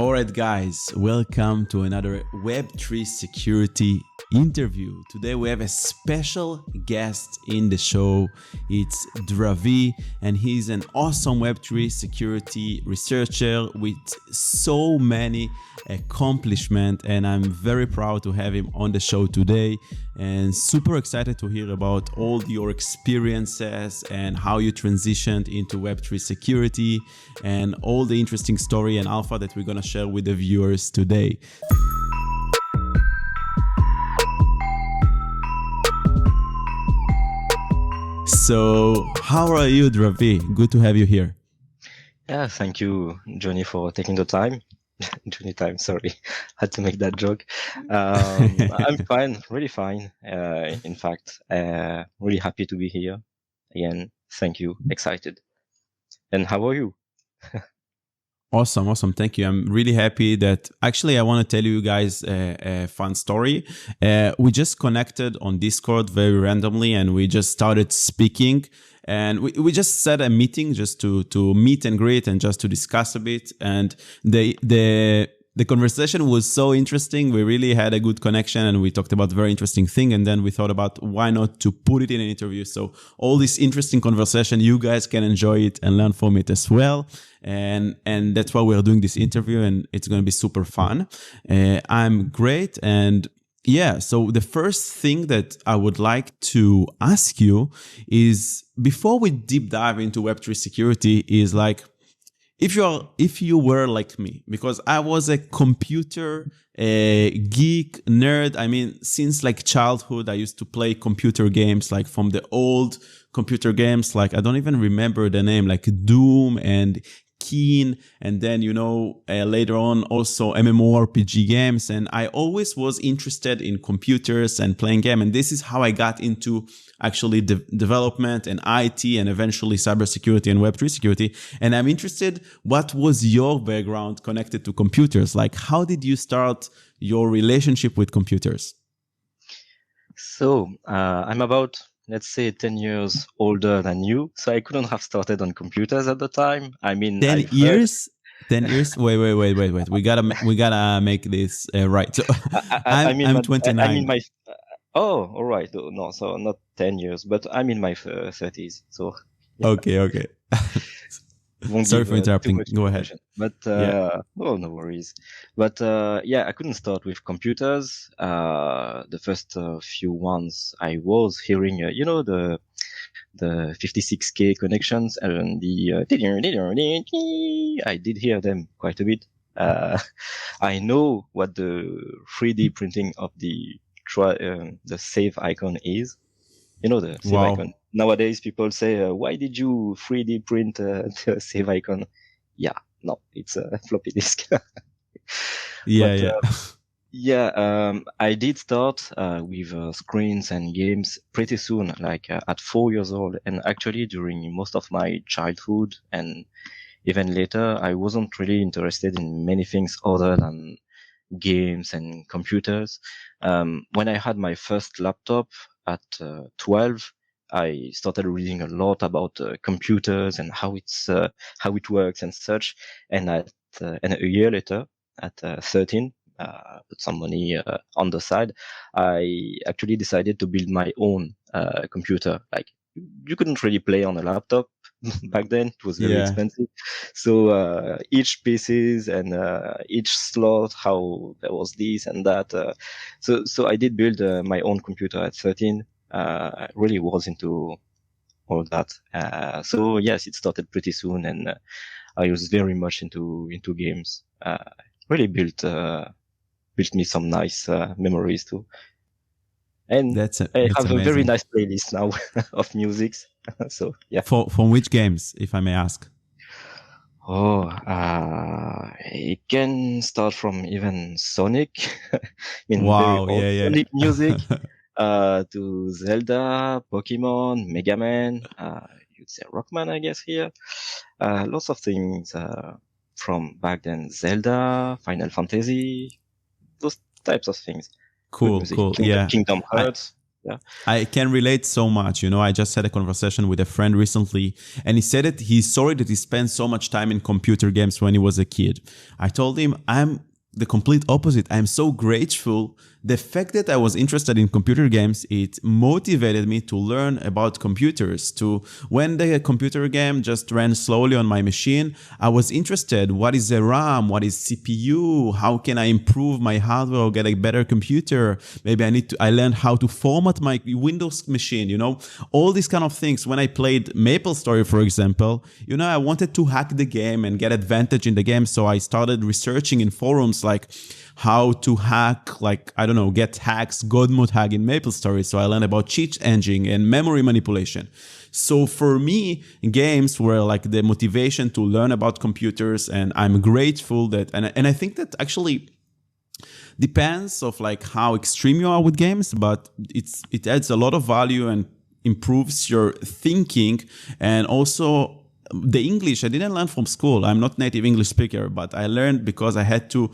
All right, guys, welcome to another Web3 security interview. Today we have a special guest in the show. It's Dravee, and he's an awesome Web3 security researcher with so many accomplishments, and I'm very proud to have him on the show today and super excited to hear about all your experiences and how you transitioned into Web3 security and all the interesting story and alpha that we're going to share with the viewers today. So, how are you, Dravee? Good to have you here. Yeah, thank you, Johnny, for taking the time. Johnny time, sorry. Had to make that joke. I'm fine, really fine. In fact, really happy to be here. Again, thank you, excited. And how are you? Awesome. Thank you. I'm really happy that actually I want to tell you guys a fun story. We just connected on Discord very randomly and we just started speaking. And we just set a meeting just to meet and greet and just to discuss a bit. And the conversation was so interesting. We really had a good connection and we talked about very interesting thing. And then we thought about why not to put it in an interview. So all this interesting conversation, you guys can enjoy it and learn from it as well. And that's why we're doing this interview and it's going to be super fun. I'm great. And yeah, so the first thing that I would like to ask you is before we deep dive into Web3 security is like, if you were like me, because I was a computer geek nerd. I mean, since like childhood, I used to play computer games, like from the old computer games, like I don't even remember the name, like Doom and Keen, and then later on also MMORPG games, and I always was interested in computers and playing game, and this is how I got into actually development and IT and eventually cybersecurity and Web3 security. And I'm interested, what was your background connected to computers? Like, how did you start your relationship with computers? So I'm about, let's say, 10 years older than you, so I couldn't have started on computers at the time. I mean, 10 years? 10 years? Wait. We gotta make this right. So I'm 29. Oh, all right. No, so not 10 years, but I'm in my 30s. So yeah. Okay. Sorry for interrupting. Go ahead. But oh, no worries. But yeah, I couldn't start with computers. The first few ones I was hearing, the 56K connections and the I did hear them quite a bit. I know what the 3D printing of the save icon is. The save icon. Nowadays, people say, why did you 3D print the save icon? Yeah, no, it's a floppy disk. I did start with screens and games pretty soon, like at 4 years old. And actually, during most of my childhood and even later, I wasn't really interested in many things other than games and computers. When I had my first laptop at 12, I started reading a lot about computers and how it works and such. And and a year later, at 13, put some money on the side, I actually decided to build my own computer. Like, you couldn't really play on a laptop back then. It was very expensive. So each pieces and each slot, how there was this and that. So I did build my own computer at 13. I really was into all that. So yes, it started pretty soon, and I was very much into games. Really built me some nice memories too. And that's I have amazing. a very nice playlist now of musics. So yeah. From which games, if I may ask? Oh, it can start from even Sonic, wow, very old Sonic music, to Zelda, Pokemon, Mega Man, you'd say Rockman, I guess here. Lots of things from back then, Zelda, Final Fantasy, those types of things. Cool. Kingdom Hearts. Yeah. I can relate so much. I just had a conversation with a friend recently, and he said that he's sorry that he spent so much time in computer games when he was a kid. I told him I'm the complete opposite. I'm so grateful. The fact that I was interested in computer games, it motivated me to learn about computers. To when the computer game just ran slowly on my machine, I was interested. What is the RAM? What is CPU? How can I improve my hardware or get a better computer? Maybe I learned how to format my Windows machine, all these kind of things. When I played MapleStory, for example, I wanted to hack the game and get advantage in the game. So I started researching in forums like how to hack, like, I don't know, get hacks, God mode hack in MapleStory. So I learned about cheat engine and memory manipulation. So for me, games were like the motivation to learn about computers, and I'm grateful that, and I think that actually depends of like how extreme you are with games, but it adds a lot of value and improves your thinking. And also the English I didn't learn from school. I'm not native English speaker, but I learned because I had to,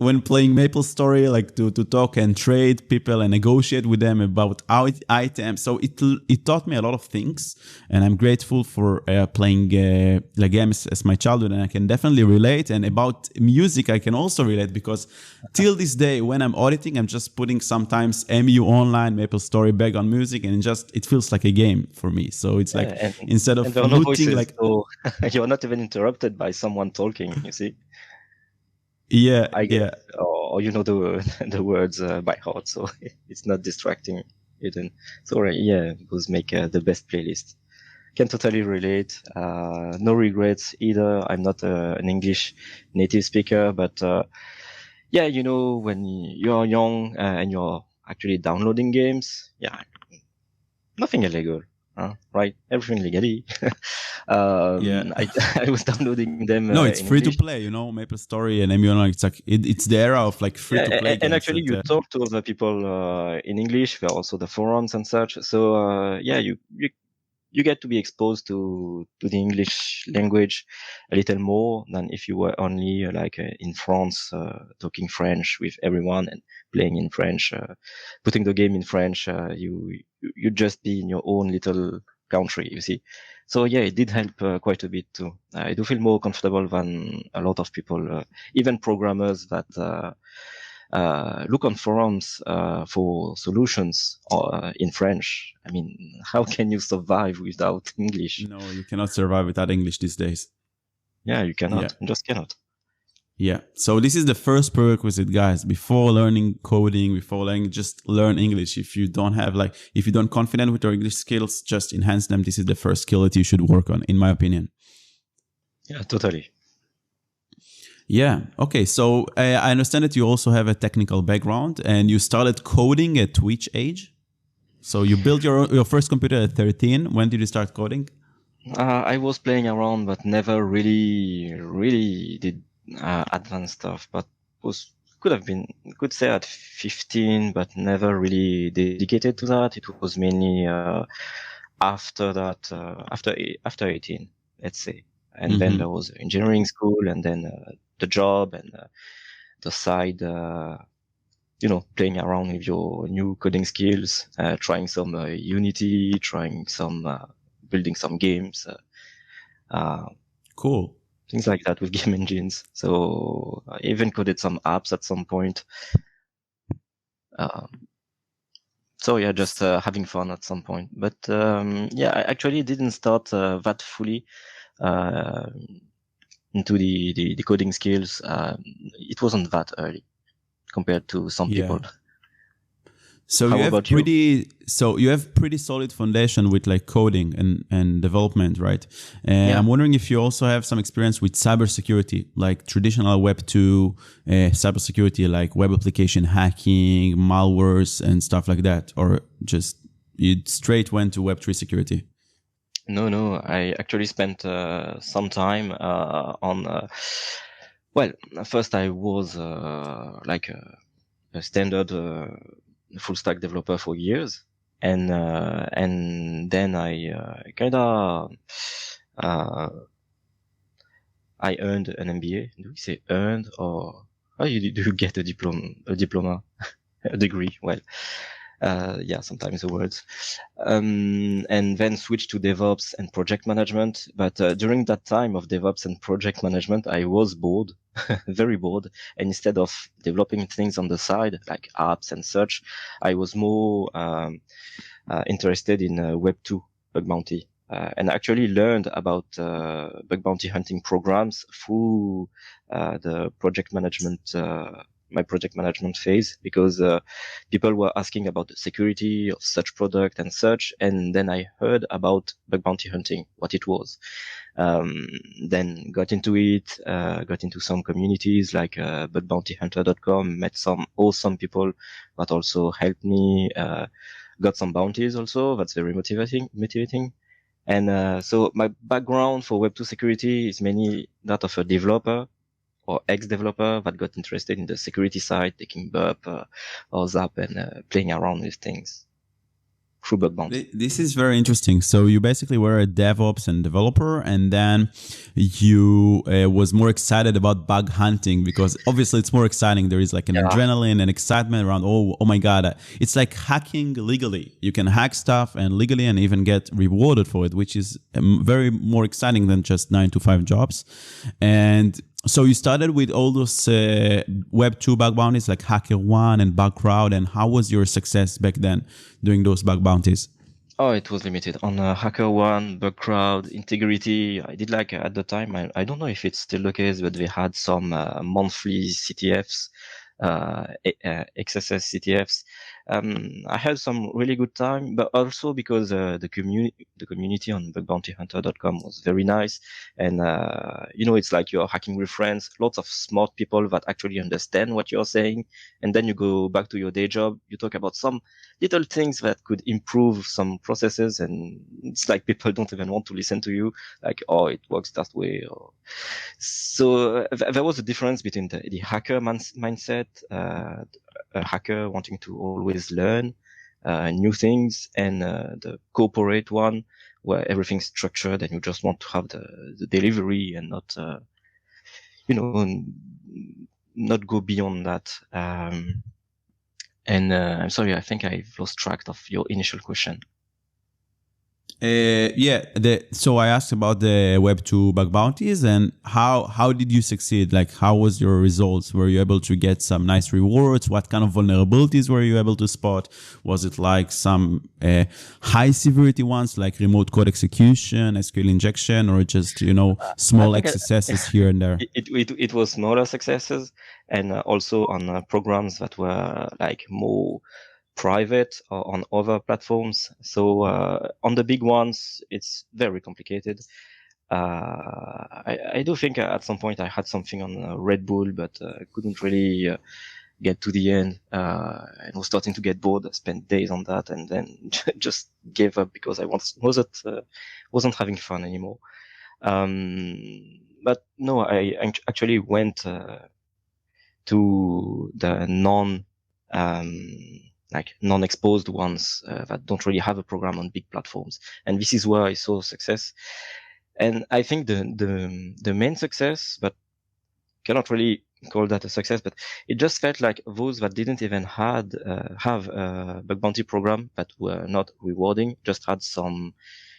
when playing MapleStory, like to talk and trade people and negotiate with them about items. So it taught me a lot of things, and I'm grateful for playing like games as my childhood, and I can definitely relate. And about music, I can also relate because till this day, when I'm auditing, I'm just putting sometimes MU online, MapleStory background music, and it feels like a game for me. So it's like instead of there are no looting, voices, like so you're not even interrupted by someone talking. You see. yeah, I guess, yeah. or the words by heart, so it's not distracting. Even so, yeah, those make the best playlist. Can totally relate. No regrets either. I'm not an English native speaker, but yeah, when you're young and you're actually downloading games, yeah, nothing illegal, right? Everything legally. Yeah. I was downloading them No, it's in free to English. play, MapleStory and Emulon. It's like it's the era of like free to play And games. actually, you talk to other people in English. There are also the forums and such. So yeah, you get to be exposed to the English language a little more than if you were only in France, talking French with everyone and playing in French, putting the game in French. You just be in your own little country, you see. So yeah, it did help quite a bit too. I do feel more comfortable than a lot of people, even programmers that look on forums for solutions in French. I mean, how can you survive without English? No, you cannot survive without English these days. Yeah, you cannot. Yeah. You just cannot. Yeah. So this is the first prerequisite, guys. Before learning coding, before learning, just learn English. If you don't confident with your English skills, just enhance them. This is the first skill that you should work on, in my opinion. Yeah, totally. Yeah. Okay. So I understand that you also have a technical background, and you started coding at which age? So you built your first computer at 13. When did you start coding? I was playing around, but never really did advanced stuff. But could say at 15, but never really dedicated to that. It was mainly after that, after 18, let's say. And then there was engineering school, and then the job, and the side, playing around with your new coding skills, trying some Unity, trying some building some games, Cool. things like that with game engines. So I even coded some apps at some point. So yeah, just having fun at some point. But yeah, I actually didn't start that fully into the coding skills. It wasn't that early compared to some people. So How you have about you? pretty solid foundation with like coding and development, right? Yeah. I'm wondering if you also have some experience with cybersecurity, like traditional Web2 cybersecurity, like web application hacking, malwares, and stuff like that, or just you straight went to Web3 security. No. I actually spent some time on. Well, first I was like a standard full stack developer for years, and then I kind of I earned an MBA. Do we say earned, or how do you get a diploma, a degree? Well, Yeah, sometimes the words. And then switched to DevOps and project management. But during that time of DevOps and project management, I was bored, very bored. And instead of developing things on the side, like apps and such, I was more interested in Web2 bug bounty. And actually learned about bug bounty hunting programs through the project management, my project management phase, because people were asking about the security of such product and such. And then I heard about bug bounty hunting, what it was. Then got into it, got into some communities like bugbountyhunter.com, met some awesome people that also helped me, got some bounties also. That's very motivating. And so my background for Web2 security is mainly that of a developer or ex-developer that got interested in the security side, taking Burp or Zap and playing around with things through bug bounty. This is very interesting. So you basically were a DevOps and developer, and then you was more excited about bug hunting because obviously it's more exciting. There is like an adrenaline and excitement around, oh my God. It's like hacking legally. You can hack stuff and legally and even get rewarded for it, which is very more exciting than just 9-to-5 jobs. And so you started with all those Web2 bug bounties like HackerOne and BugCrowd, and how was your success back then doing those bug bounties? Oh, it was limited on HackerOne, BugCrowd, Integrity. I did like at the time. I don't know if it's still the case, but they had some monthly CTFs, XSS CTFs. I had some really good time, but also because the community on bugbountyhunter.com was very nice, and it's like you're hacking with friends, lots of smart people that actually understand what you're saying, and then you go back to your day job, you talk about some little things that could improve some processes, and it's like people don't even want to listen to you, like, oh, it works that way. So there was a difference between the hacker mindset, a hacker wanting to always learn new things, and the corporate one where everything's structured and you just want to have the delivery and not not go beyond that. And I'm sorry, I think I've lost track of your initial question. So I asked about the Web2 bug bounties and how did you succeed? Like, how was your results? Were you able to get some nice rewards? What kind of vulnerabilities were you able to spot? Was it like some high severity ones like remote code execution, SQL injection, or just, small successes here and there? It was smaller successes, and also on programs that were like more private or on other platforms. So on the big ones, it's very complicated. I do think at some point I had something on Red Bull, but couldn't really get to the end, and was starting to get bored. I spent days on that and then just gave up because I wasn't having fun anymore. But no, I actually went to the non-exposed ones that don't really have a program on big platforms, and this is where I saw success. And I think the main success, but cannot really call that a success, but it just felt like those that didn't even have a bug bounty program that were not rewarding, just had some,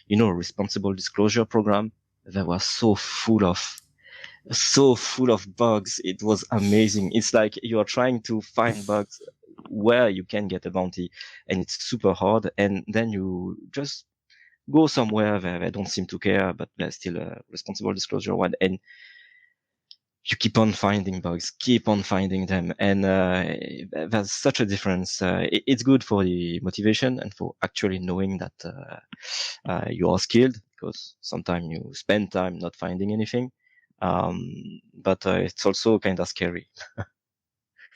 responsible disclosure program that was so full of bugs. It was amazing. It's like you are trying to find bugs where you can get a bounty, and it's super hard. And then you just go somewhere where they don't seem to care, but there's still a responsible disclosure one, and you keep on finding bugs, keep on finding them. And there's such a difference. It's good for the motivation and for actually knowing that you are skilled, because sometimes you spend time not finding anything. But it's also kind of scary.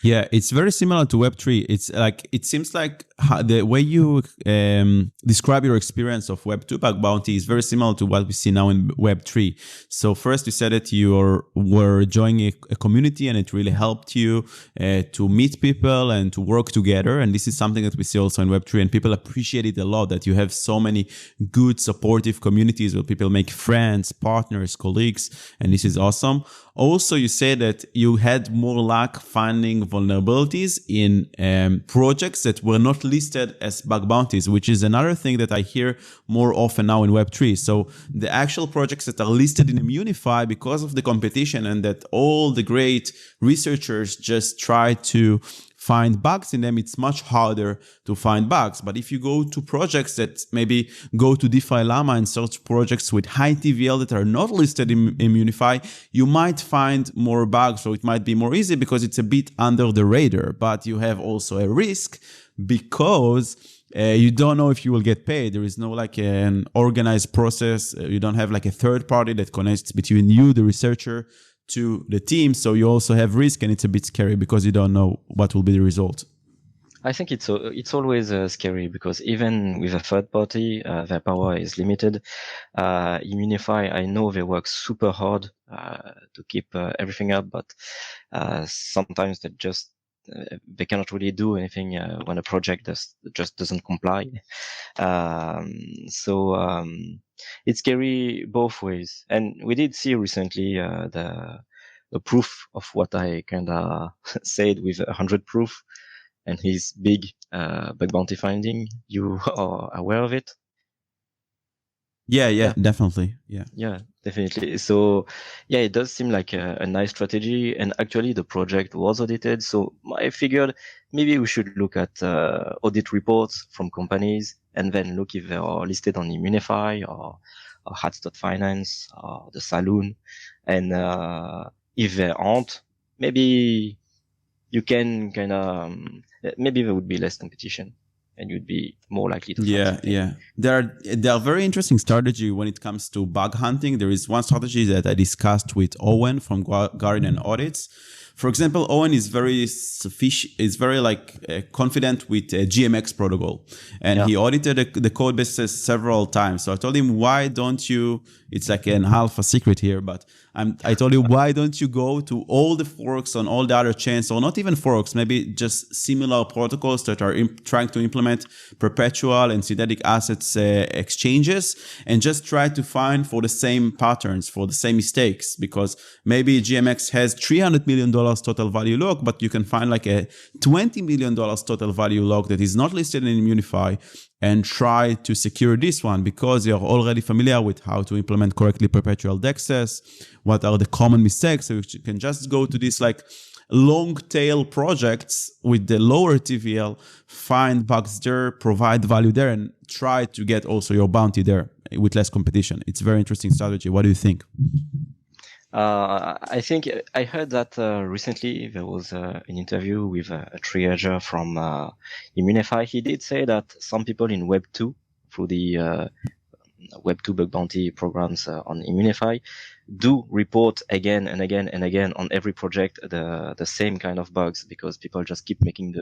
Yeah, it's very similar to Web3. It's like, it seems like the way you describe your experience of Web2 bug bounty is very similar to what we see now in Web3. So first you said that you were joining a community and it really helped you to meet people and to work together. And this is something that we see also in Web3, and people appreciate it a lot, that you have so many good supportive communities where people make friends, partners, colleagues, and this is awesome. Also, you say that you had more luck finding vulnerabilities in projects that were not listed as bug bounties, which is another thing that I hear more often now in Web3. So the actual projects that are listed in Immunify, because of the competition and that all the great researchers just try to find bugs in them, it's much harder to find bugs. But if you go to projects that maybe go to DeFi Llama and search projects with high TVL that are not listed in Immunify, you might find more bugs. So it might be more easy because it's a bit under the radar. But you have also a risk because you don't know if you will get paid. There is no like an organized process. You don't have like a third party that connects between you, the researcher, to the team. So you also have risk, and it's a bit scary because you don't know what will be the result. I think it's always scary because even with a third party, their power is limited. Immunify, I know they work super hard to keep everything up, but sometimes they cannot really do anything when a project just doesn't comply. So it's scary both ways. And we did see recently the proof of what I kind of said with 100 proof and his big bug bounty finding. You are aware of it? Yeah, definitely. Yeah, definitely. So yeah, it does seem like a nice strategy. And actually the project was audited. So I figured maybe we should look at audit reports from companies and then look if they are listed on Immunify or Hats.finance or the Saloon. And if they aren't, maybe you can kind of, maybe there would be less competition and you'd be more likely to find something. Yeah. There are very interesting strategy when it comes to bug hunting. There is one strategy that I discussed with Owen from Guardian Audits. For example, Owen is very confident with GMX protocol, and he audited the code bases several times. So I told him, why don't you? It's like an alpha secret here, but I told him, why don't you go to all the forks on all the other chains, or not even forks, maybe just similar protocols that are trying to implement perpetual and synthetic assets exchanges, and just try to find for the same patterns, for the same mistakes, because maybe GMX has $300 million total value log, but you can find like a $20 million total value log that is not listed in Immunify, and try to secure this one because you're already familiar with how to implement correctly perpetual dexes, what are the common mistakes. So you can just go to this like long tail projects with the lower TVL, find bugs there, provide value there, and try to get also your bounty there with less competition. It's a very interesting strategy. What do you think? I think I heard that recently there was an interview with a triager from Immunify. He did say that some people in Web2, through the Web2 bug bounty programs on Immunify, do report again and again and again on every project the same kind of bugs, because people just keep making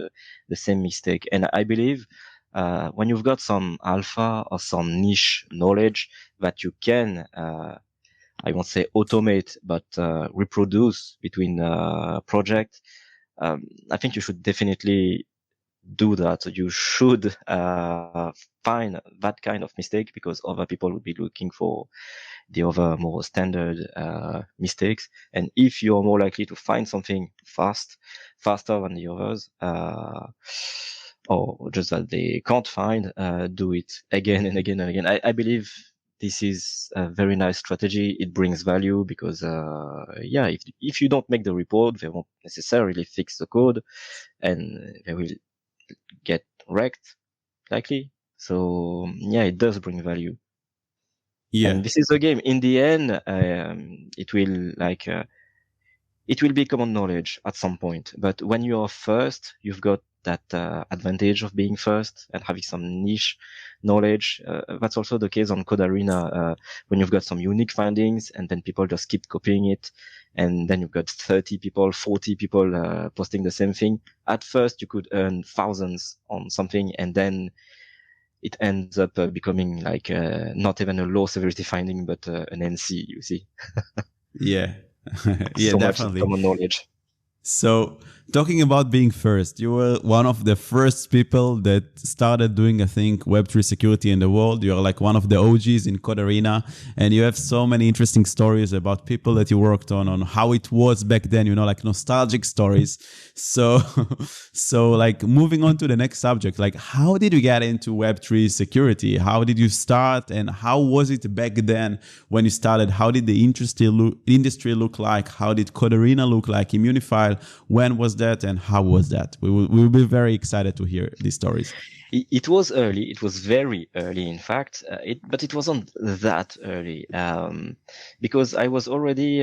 the same mistake. And I believe when you've got some alpha or some niche knowledge that you can I won't say automate, but reproduce between projects, I think you should definitely do that. You should find that kind of mistake, because other people would be looking for the other more standard mistakes. And if you're more likely to find something faster than the others, or just that they can't find, do it again and again and again. I believe this is a very nice strategy. It brings value because, if you don't make the report, they won't necessarily fix the code and they will get wrecked, likely. So, it does bring value. Yeah. And this is a game. In the end, it will be common knowledge at some point. But when you are first, you've got that advantage of being first and having some niche knowledge. That's also the case on Code4rena when you've got some unique findings and then people just keep copying it. And then you've got 30 people, 40 people posting the same thing. At first, you could earn thousands on something, and then it ends up becoming like not even a low severity finding, but an NC, you see. Yeah. So definitely. much common knowledge. So Talking about being first, you were one of the first people that started doing, I think, Web3 security in the world. You're like one of the OGs in Code4rena, and you have so many interesting stories about people that you worked on how it was back then, like nostalgic stories. So, so like moving on to the next subject, like how did you get into Web3 security? How did you start, and how was it back then when you started? How did the industry look like? How did Code4rena look like? Immunify, when was that, and how was that? We will be very excited to hear these stories. It was early. It was very early, in fact. But it wasn't that early because I was already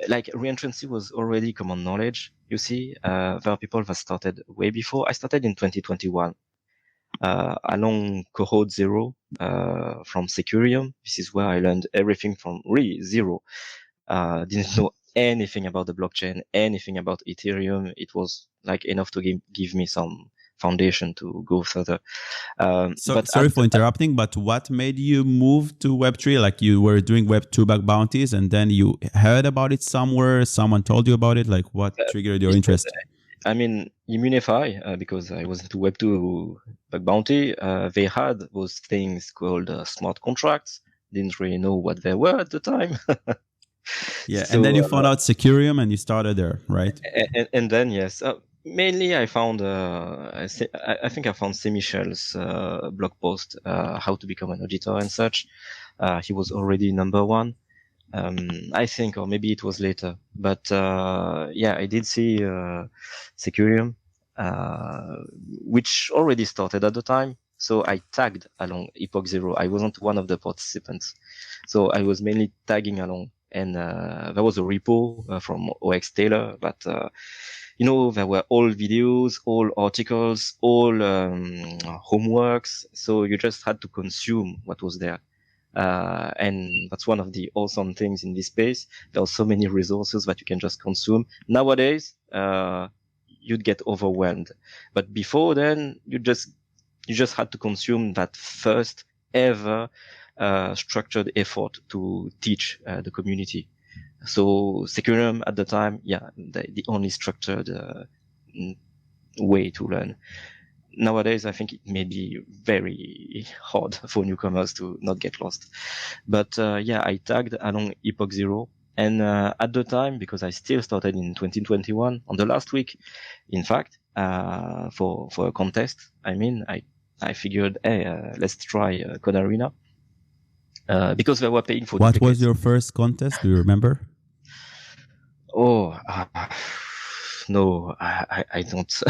like reentrancy was already common knowledge. You see, there are people that started way before. I started in 2021 along Cohort 0 from Secureum. This is where I learned everything from really zero. Didn't know anything about the blockchain, anything about Ethereum. It was like enough to give me some foundation to go further. So, sorry for interrupting, but what made you move to Web3? Like you were doing Web2 back bounties and then you heard about it somewhere, someone told you about it? Like what triggered your interest? I mean, Immunify, because I was into Web2 bug bounty, they had those things called smart contracts. Didn't really know what they were at the time. Yeah, So, and then you found out Securium and you started there, right? and then, yes, mainly I found, I think I found Semichel's blog post, how to become an auditor and such. He was already number one. I think, or maybe it was later, but yeah, I did see Securium, which already started at the time. So I tagged along Epoch Zero. I wasn't one of the participants, so I was mainly tagging along. And there was a repo from OX Taylor, but there were all videos, all articles, all homeworks. So you just had to consume what was there. And that's one of the awesome things in this space. There are so many resources that you can just consume. Nowadays, you'd get overwhelmed. But before then, you just had to consume that first ever structured effort to teach the community. So Secureum at the time, yeah, the only structured way to learn. Nowadays, I think it may be very hard for newcomers to not get lost. But yeah, I tagged along Epoch Zero. And at the time, because I still started in 2021, on the last week, in fact, for a contest, I figured, hey, let's try Code4rena. Because they were paying for What duplicates. was your first contest? Do you remember? Oh, no, I don't.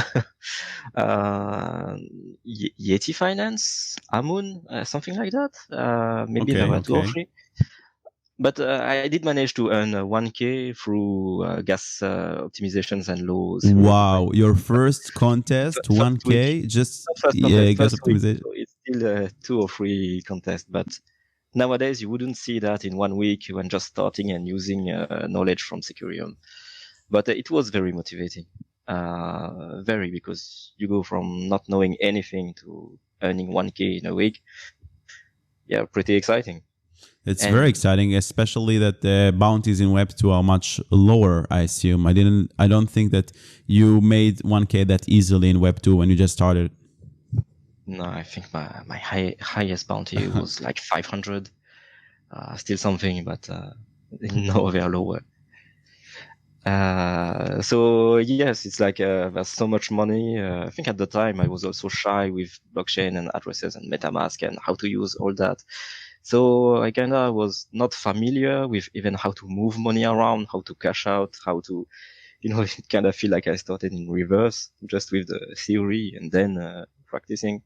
Yeti Finance, Amun, something like that. Maybe there were two or three. But I did manage to earn 1K through gas optimizations and laws. Wow, your first contest, 1K, just gas optimization. So it's still 2 or 3 contests, but nowadays you wouldn't see that in 1 week when just starting and using knowledge from Secureum. But it was very motivating, because you go from not knowing anything to earning 1K in a week. Yeah, pretty exciting. It's very exciting, especially that the bounties in Web2 are much lower, I assume. I don't think that you made 1K that easily in Web2 when you just started. No, I think my highest bounty was like 500. Still something, but no, they are lower. So yes, it's like there's so much money. I think at the time I was also shy with blockchain and addresses and MetaMask and how to use all that. So I kind of was not familiar with even how to move money around, how to cash out, how to, it kind of feel like I started in reverse, just with the theory and then practicing.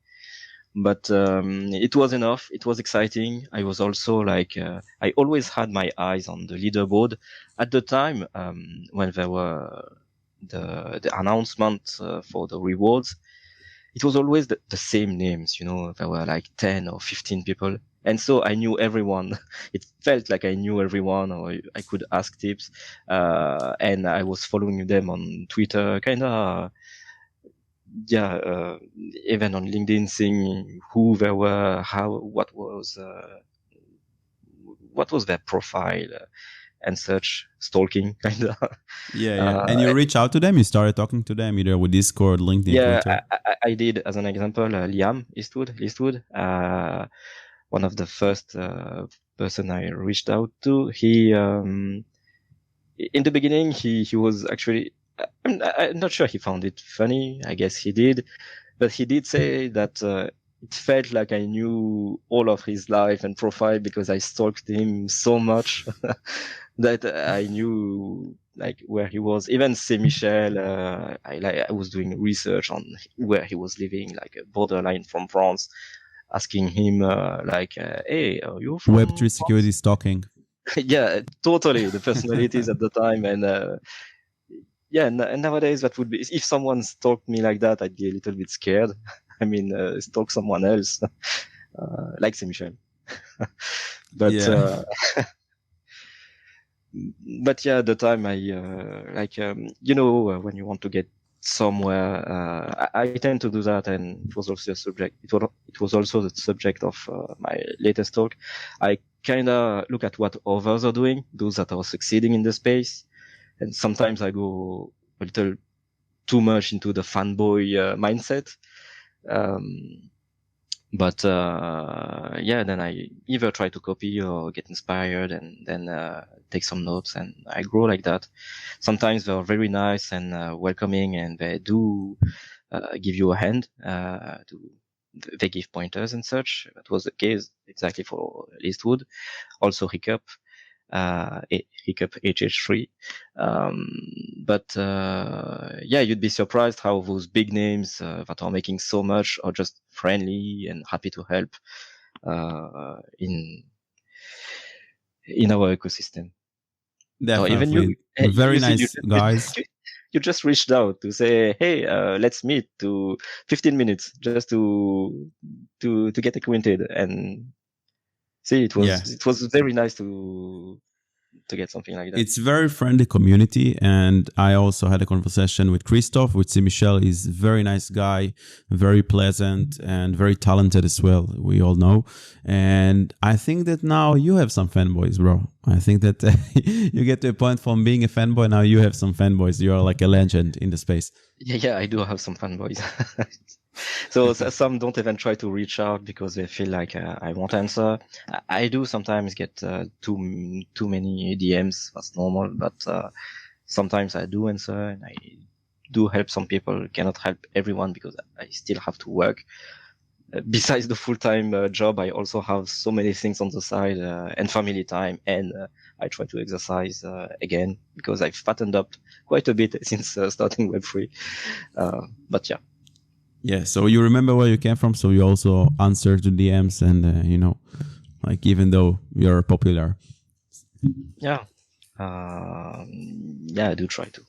But it was enough. It was exciting. I was also like, I always had my eyes on the leaderboard. At the time, when there were the announcement for the rewards, it was always the same names, there were like 10 or 15 people. And so I knew everyone. It felt like I knew everyone, or I could ask tips. And I was following them on Twitter, kind of, even on LinkedIn, seeing who they were, what was their profile. and such, stalking kind of. Yeah. And you reach out to them. You started talking to them either with Discord, LinkedIn, Yeah, Twitter. I did. As an example, Liam Eastwood, one of the first person I reached out to. He in the beginning he was actually. I'm not sure he found it funny. I guess he did, but he did say that it felt like I knew all of his life and profile because I stalked him so much that I knew like where he was. Even Saint Michel, I was doing research on where he was living, like a borderline from France, asking him "Hey, are you from Web3 security France?" stalking. Yeah, totally. The personalities at the time, and yeah, and nowadays that would be if someone stalked me like that, I'd be a little bit scared. I mean, stalk someone else, like Saint Michel. but Yeah. but yeah, at the time I when you want to get somewhere, I tend to do that, and it was also a subject. It was also the subject of my latest talk. I kind of look at what others are doing, those that are succeeding in the space, and sometimes I go a little too much into the fanboy mindset. But yeah, then I either try to copy or get inspired and then take some notes, and I grow like that. Sometimes they're very nice and welcoming, and they do give you a hand. They give pointers and such. That was the case exactly for Eastwood. Also Hiccup. Hiccup HH3. But yeah, you'd be surprised how those big names that are making so much are just friendly and happy to help in our ecosystem. Or even Definitely. Very you see, nice guys. you just reached out to say, hey, let's meet to 15 minutes just to get acquainted, and see, Yeah. it was very nice to get something like that. It's very friendly community, and I also had a conversation with Christophe, with Michel. He's a very nice guy, very pleasant, and very talented as well. We all know, and I think that now you have some fanboys, bro. I think that you get to a point from being a fanboy, now you have some fanboys. You are like a legend in the space. Yeah, I do have some fanboys. So some don't even try to reach out because they feel like I won't answer. I do sometimes get too many DMs. That's normal, but sometimes I do answer, and I do help some people. Cannot help everyone because I still have to work. Besides the full-time job, I also have so many things on the side and family time, and I try to exercise again because I've fattened up quite a bit since starting Web3. But yeah. Yeah, so you remember where you came from, so you also answer to DMs, and like even though you're popular. Yeah. Yeah, I do try to.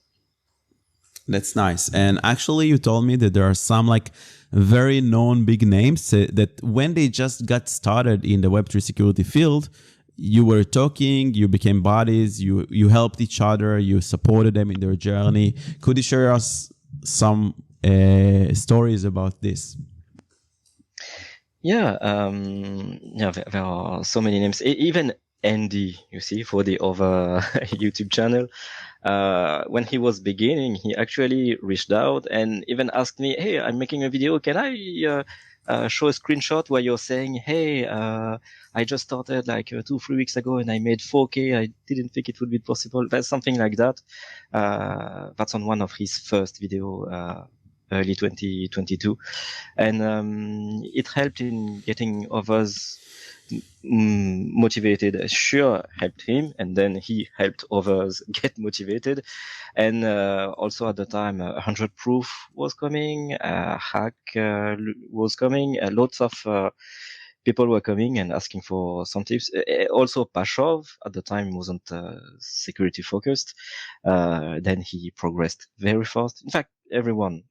That's nice. And actually, you told me that there are some like very known big names that when they just got started in the Web3 security field, you were talking, you became buddies, you helped each other, you supported them in their journey. Could you share us some stories about this? Yeah, yeah, there are so many names. Even Andy, you see, for the other YouTube channel, when he was beginning, he actually reached out and even asked me, "Hey, I'm making a video. Can I show a screenshot where you're saying, hey, I just started like 2-3 weeks ago and I made 4K. I didn't think it would be possible." That's something like that. That's on one of his first video, early 2022. And it helped in getting others motivated. Sure, helped him, and then he helped others get motivated. And also at the time, 100 proof was coming, hack was coming, lots of people were coming and asking for some tips. Also Pashov at the time wasn't security focused. Then he progressed very fast. In fact, everyone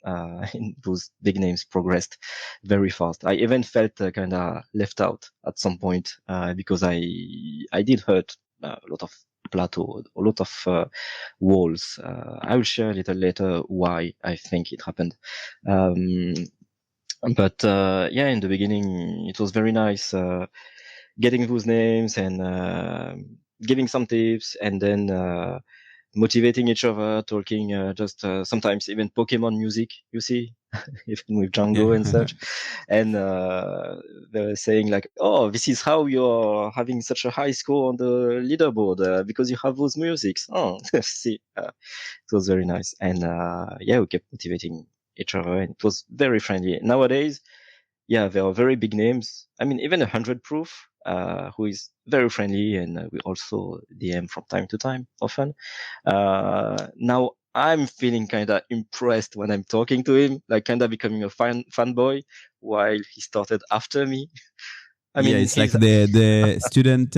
in those big names progressed very fast. I even felt kind of left out at some point because I did hurt a lot of plateau, a lot of walls. I will share a little later why I think it happened. But yeah, in the beginning, it was very nice getting those names and giving some tips, and then motivating each other, talking just sometimes even Pokemon music, you see, even with Django and such. And they were saying like, oh, this is how you're having such a high score on the leaderboard because you have those musics. Oh, see, it was very nice. And yeah, we kept motivating each other, and it was very friendly. Nowadays, yeah, there are very big names. I mean, even 100 Proof, who is very friendly, and we also DM from time to time, often. Now I'm feeling kind of impressed when I'm talking to him, like kind of becoming a fanboy, while he started after me. I Yeah, mean, it's like the student,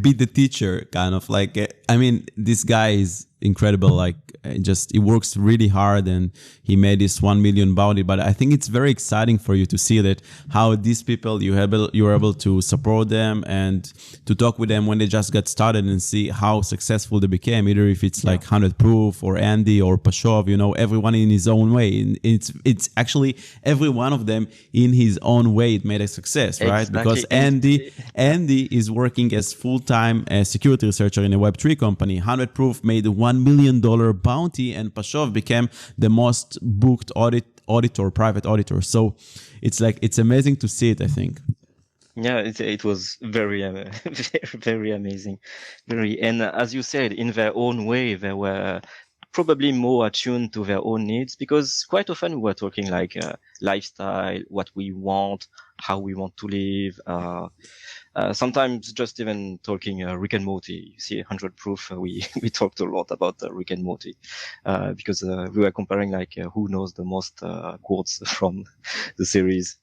beat the teacher kind of like. I mean, this guy is incredible. Like, just he works really hard, and he made this 1 million bounty. But I think it's very exciting for you to see that how these people you're able to support them and to talk with them when they just got started and see how successful they became. Either if it's like 100 Proof or Andy or Pashov, everyone in his own way. And it's actually every one of them in his own way. It made a success, right? Exactly. Because Andy is working as full-time security researcher in a Web3 company. 100 Proof made a $1 million bounty, and Pashov became the most booked auditor, private auditor. So it's amazing to see it, I think. Yeah, it was very, very, very amazing. And as you said, in their own way, they were probably more attuned to their own needs, because quite often we were talking like lifestyle, what we want, how we want to live. Sometimes just even talking Rick and Morty. You see, 100 Proof, we we talked a lot about Rick and Morty, because we were comparing like who knows the most quotes from the series.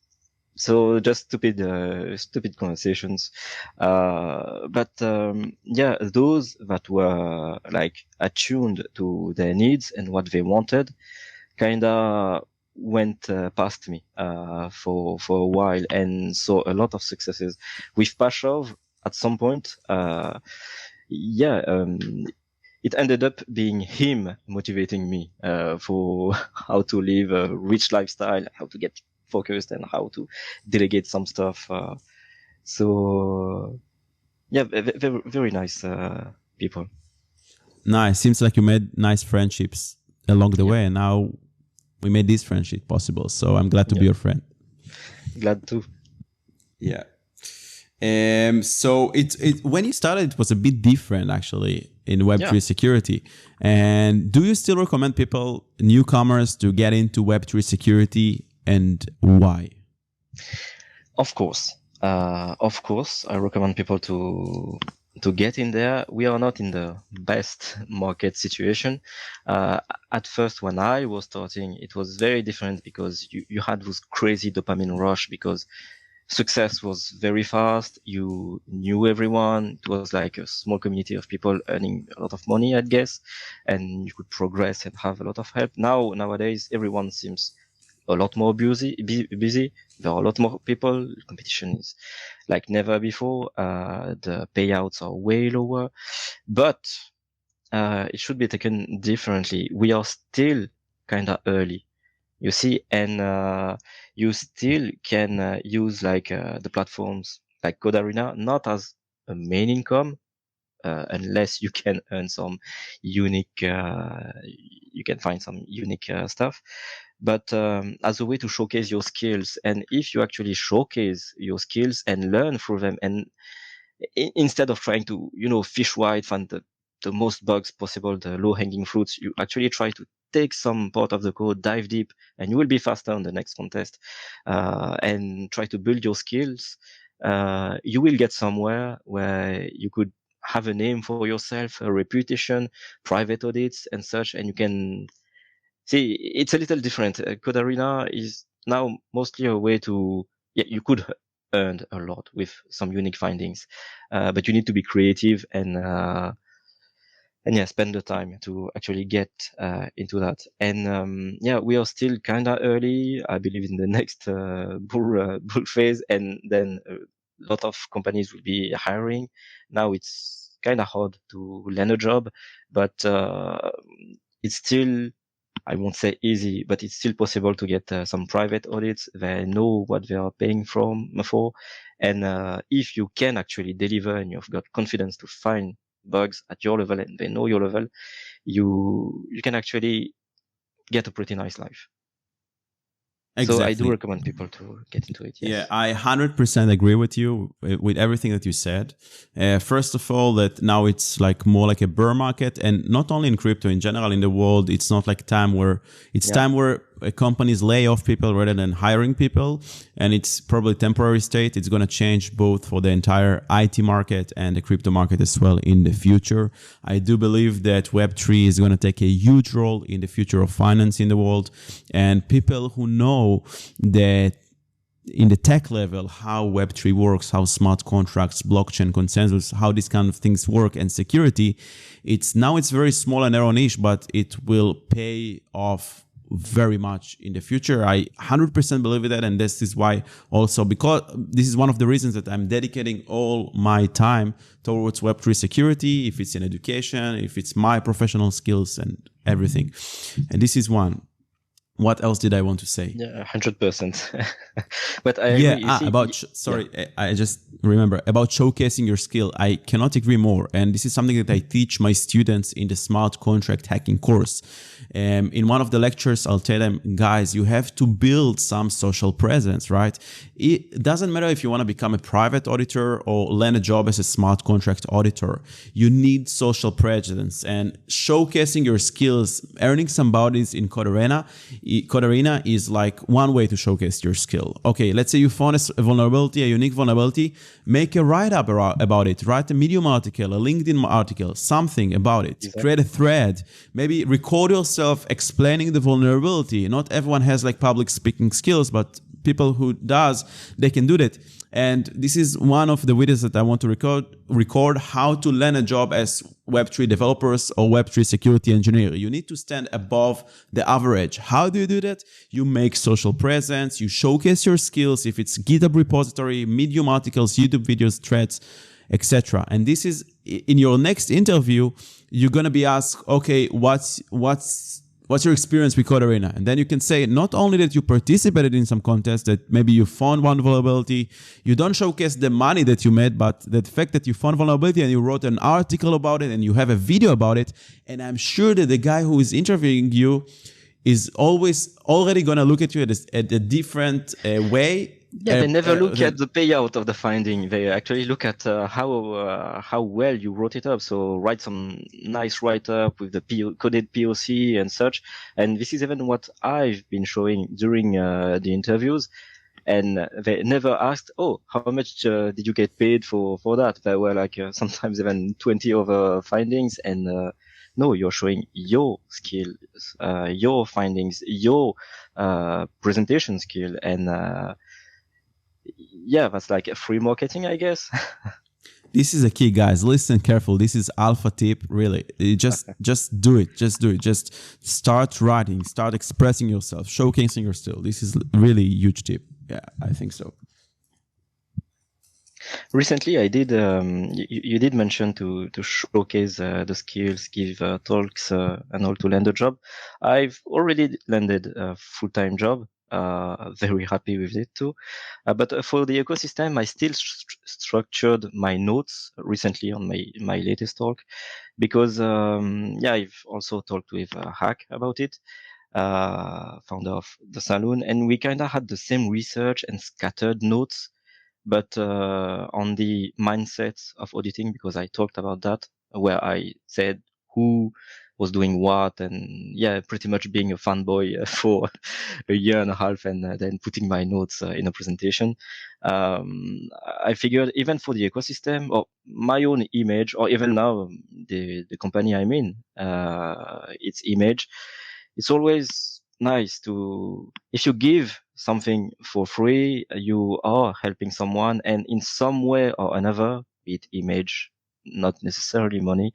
So just stupid conversations. But yeah, those that were like attuned to their needs and what they wanted kind of went past me for a while, and saw a lot of successes with Pashov at some point. Yeah, it ended up being him motivating me for how to live a rich lifestyle, how to get focused, and how to delegate some stuff. So yeah, very, very nice people. Nice. Seems like you made nice friendships along the Yeah. way, and now we made this friendship possible. So I'm glad to be your friend. Glad to. Yeah. So it when you started, it was a bit different actually in Web3 security. And do you still recommend people, newcomers, to get into Web3 security, and why? Of course. I recommend people to get in there. We are not in the best market situation. At first, when I was starting, it was very different, because you had this crazy dopamine rush, because success was very fast. You knew everyone. It was like a small community of people earning a lot of money, I guess, and you could progress and have a lot of help. Nowadays, everyone seems a lot more busy. There are a lot more people. Competition is like never before. The payouts are way lower, but it should be taken differently. We are still kind of early, you see, and you still can use like the platforms like Code4rena not as a main income, unless you can earn some unique, you can find some unique stuff, but as a way to showcase your skills. And if you actually showcase your skills and learn through them, and instead of trying to, fish wide, find the most bugs possible, the low hanging fruits, you actually try to take some part of the code, dive deep, and you will be faster on the next contest, and try to build your skills. You will get somewhere where you could have a name for yourself, a reputation, private audits and such, and you can see it's a little different. Code4rena is now mostly a way to, yeah, you could earn a lot with some unique findings, but you need to be creative and yeah, spend the time to actually get into that. And yeah, we are still kind of early. I believe in the next bull phase, and then a lot of companies will be hiring. Now it's kind of hard to land a job, but it's still I won't say easy, but it's still possible to get some private audits. They know what they are paying for. And if you can actually deliver and you've got confidence to find bugs at your level and they know your level, you can actually get a pretty nice life. Exactly. So I do recommend people to get into it. Yes. Yeah, I 100% agree with you with everything that you said. First of all, that now it's like more like a bear market, and not only in crypto, in general in the world, it's not like time where companies lay off people rather than hiring people, and it's probably temporary state. It's going to change both for the entire IT market and the crypto market as well in the future. I do believe that Web3 is going to take a huge role in the future of finance in the world, and people who know that in the tech level, how Web3 works, how smart contracts, blockchain, consensus, how these kind of things work, and security, it's very small and narrow niche, but it will pay off very much in the future. I 100% believe in that, and this is why also, because this is one of the reasons that I'm dedicating all my time towards Web3 security, if it's in education, if it's my professional skills and everything. And this is one. What else did I want to say? Yeah, 100%. But I agree. I just remember about showcasing your skill. I cannot agree more. And this is something that I teach my students in the smart contract hacking course. In one of the lectures, I'll tell them, guys, you have to build some social presence, right? It doesn't matter if you want to become a private auditor or land a job as a smart contract auditor. You need social presence, and showcasing your skills, earning some bounties in Code4rena. Code4rena is like one way to showcase your skill. Okay, let's say you found a vulnerability, a unique vulnerability. Make a write-up about it. Write a Medium article, a LinkedIn article, something about it. Exactly. Create a thread. Maybe record yourself explaining the vulnerability. Not everyone has like public speaking skills, but people who does, they can do that. And this is one of the videos that I want to record how to land a job as Web3 developers or Web3 security engineer. You need to stand above the average. How do you do that? You make social presence, you showcase your skills, if it's GitHub repository, Medium articles, YouTube videos, threads, etc. And this is, in your next interview, you're going to be asked, okay, what's your experience with Code4rena? And then you can say not only that you participated in some contest, that maybe you found one vulnerability, you don't showcase the money that you made, but the fact that you found vulnerability and you wrote an article about it and you have a video about it. And I'm sure that the guy who is interviewing you is always already going to look at you at a different way. Yeah, they never look at the payout of the finding. They actually look at how well you wrote it up. So write some nice write-up with the coded POC and such. And this is even what I've been showing during the interviews. And they never asked, oh, how much did you get paid for that? There were like sometimes even 20 other findings. And no, you're showing your skills, your findings, your presentation skill. And yeah, that's like a free marketing, I guess. This is a key, guys. Listen careful. This is alpha tip, really. Just do it. Just do it. Just start writing, start expressing yourself, showcasing your skill. This is really a huge tip. Yeah, I think so. Recently, I did. You did mention to showcase the skills, give talks, and all to land a job. I've already landed a full-time job. Very happy with it too. But for the ecosystem, I still structured my notes recently on my latest talk, because I've also talked with Hack about it, founder of the Saloon, and we kind of had the same research and scattered notes, but on the mindset of auditing, because I talked about that, where I said who was doing what, and pretty much being a fanboy for a year and a half, and then putting my notes in a presentation. I figured even for the ecosystem or my own image, or even now the company I'm in, its image, it's always nice to, if you give something for free, you are helping someone, and in some way or another, be it image, not necessarily money,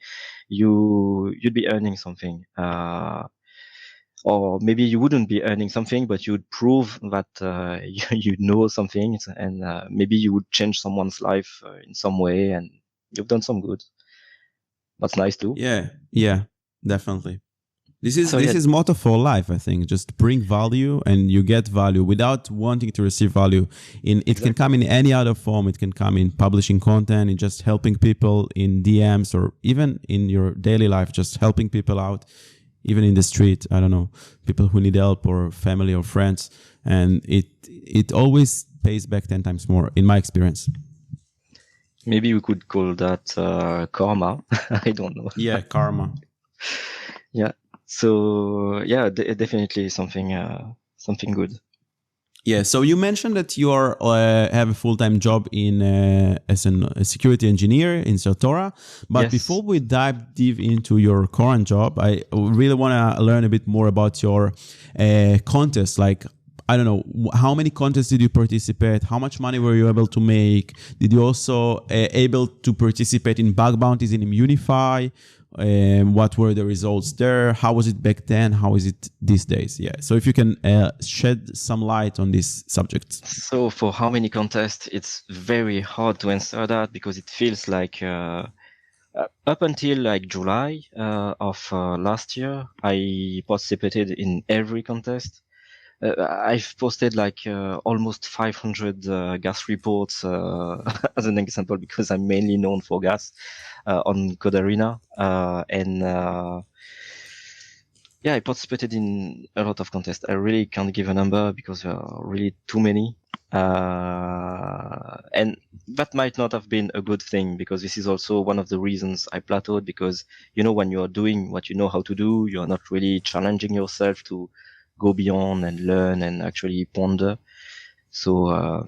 you'd be earning something. Or maybe you wouldn't be earning something, but you'd prove that you know something, and maybe you would change someone's life in some way, and you've done some good. That's nice too. Yeah, definitely. This is So this yeah, is motto for life, I think. Just bring value and you get value without wanting to receive value. It can exactly. come in any other form. It can come in publishing content, in just helping people in DMs, or even in your daily life, just helping people out, even in the street. I don't know, people who need help, or family or friends, and it always pays back 10 times more, in my experience. Maybe we could call that karma. I don't know. Yeah, karma. Yeah. So yeah, definitely something good. Yeah. So you mentioned that you are have a full-time job in as a security engineer in Certora. But Yes. before we dive deep into your current job, I really want to learn a bit more about your contest. Like, I don't know, how many contests did you participate? How much money were you able to make? Did you also able to participate in bug bounties in Immunify? What were the results there? How was it back then? How is it these days? Yeah. So if you can shed some light on this subject. So for how many contests, it's very hard to answer that because it feels like up until like July of last year, I participated in every contest. I've posted like almost 500 gas reports as an example because I'm mainly known for gas on Code4rena and yeah, I participated in a lot of contests. I really can't give a number because there are really too many. And that might not have been a good thing because this is also one of the reasons I plateaued because, you know, when you're doing what you know how to do, you're not really challenging yourself to go beyond and learn and actually ponder. So,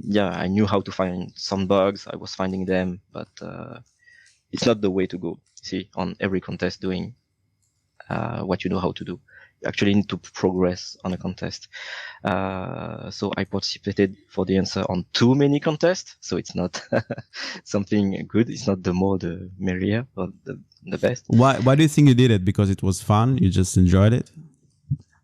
yeah, I knew how to find some bugs. I was finding them, but, it's not the way to go. See, on every contest doing what you know how to do. You actually need to progress on a contest. So I participated for the answer on too many contests. So it's not something good. It's not the more the merrier or the best. Why do you think you did it? Because it was fun? You just enjoyed it?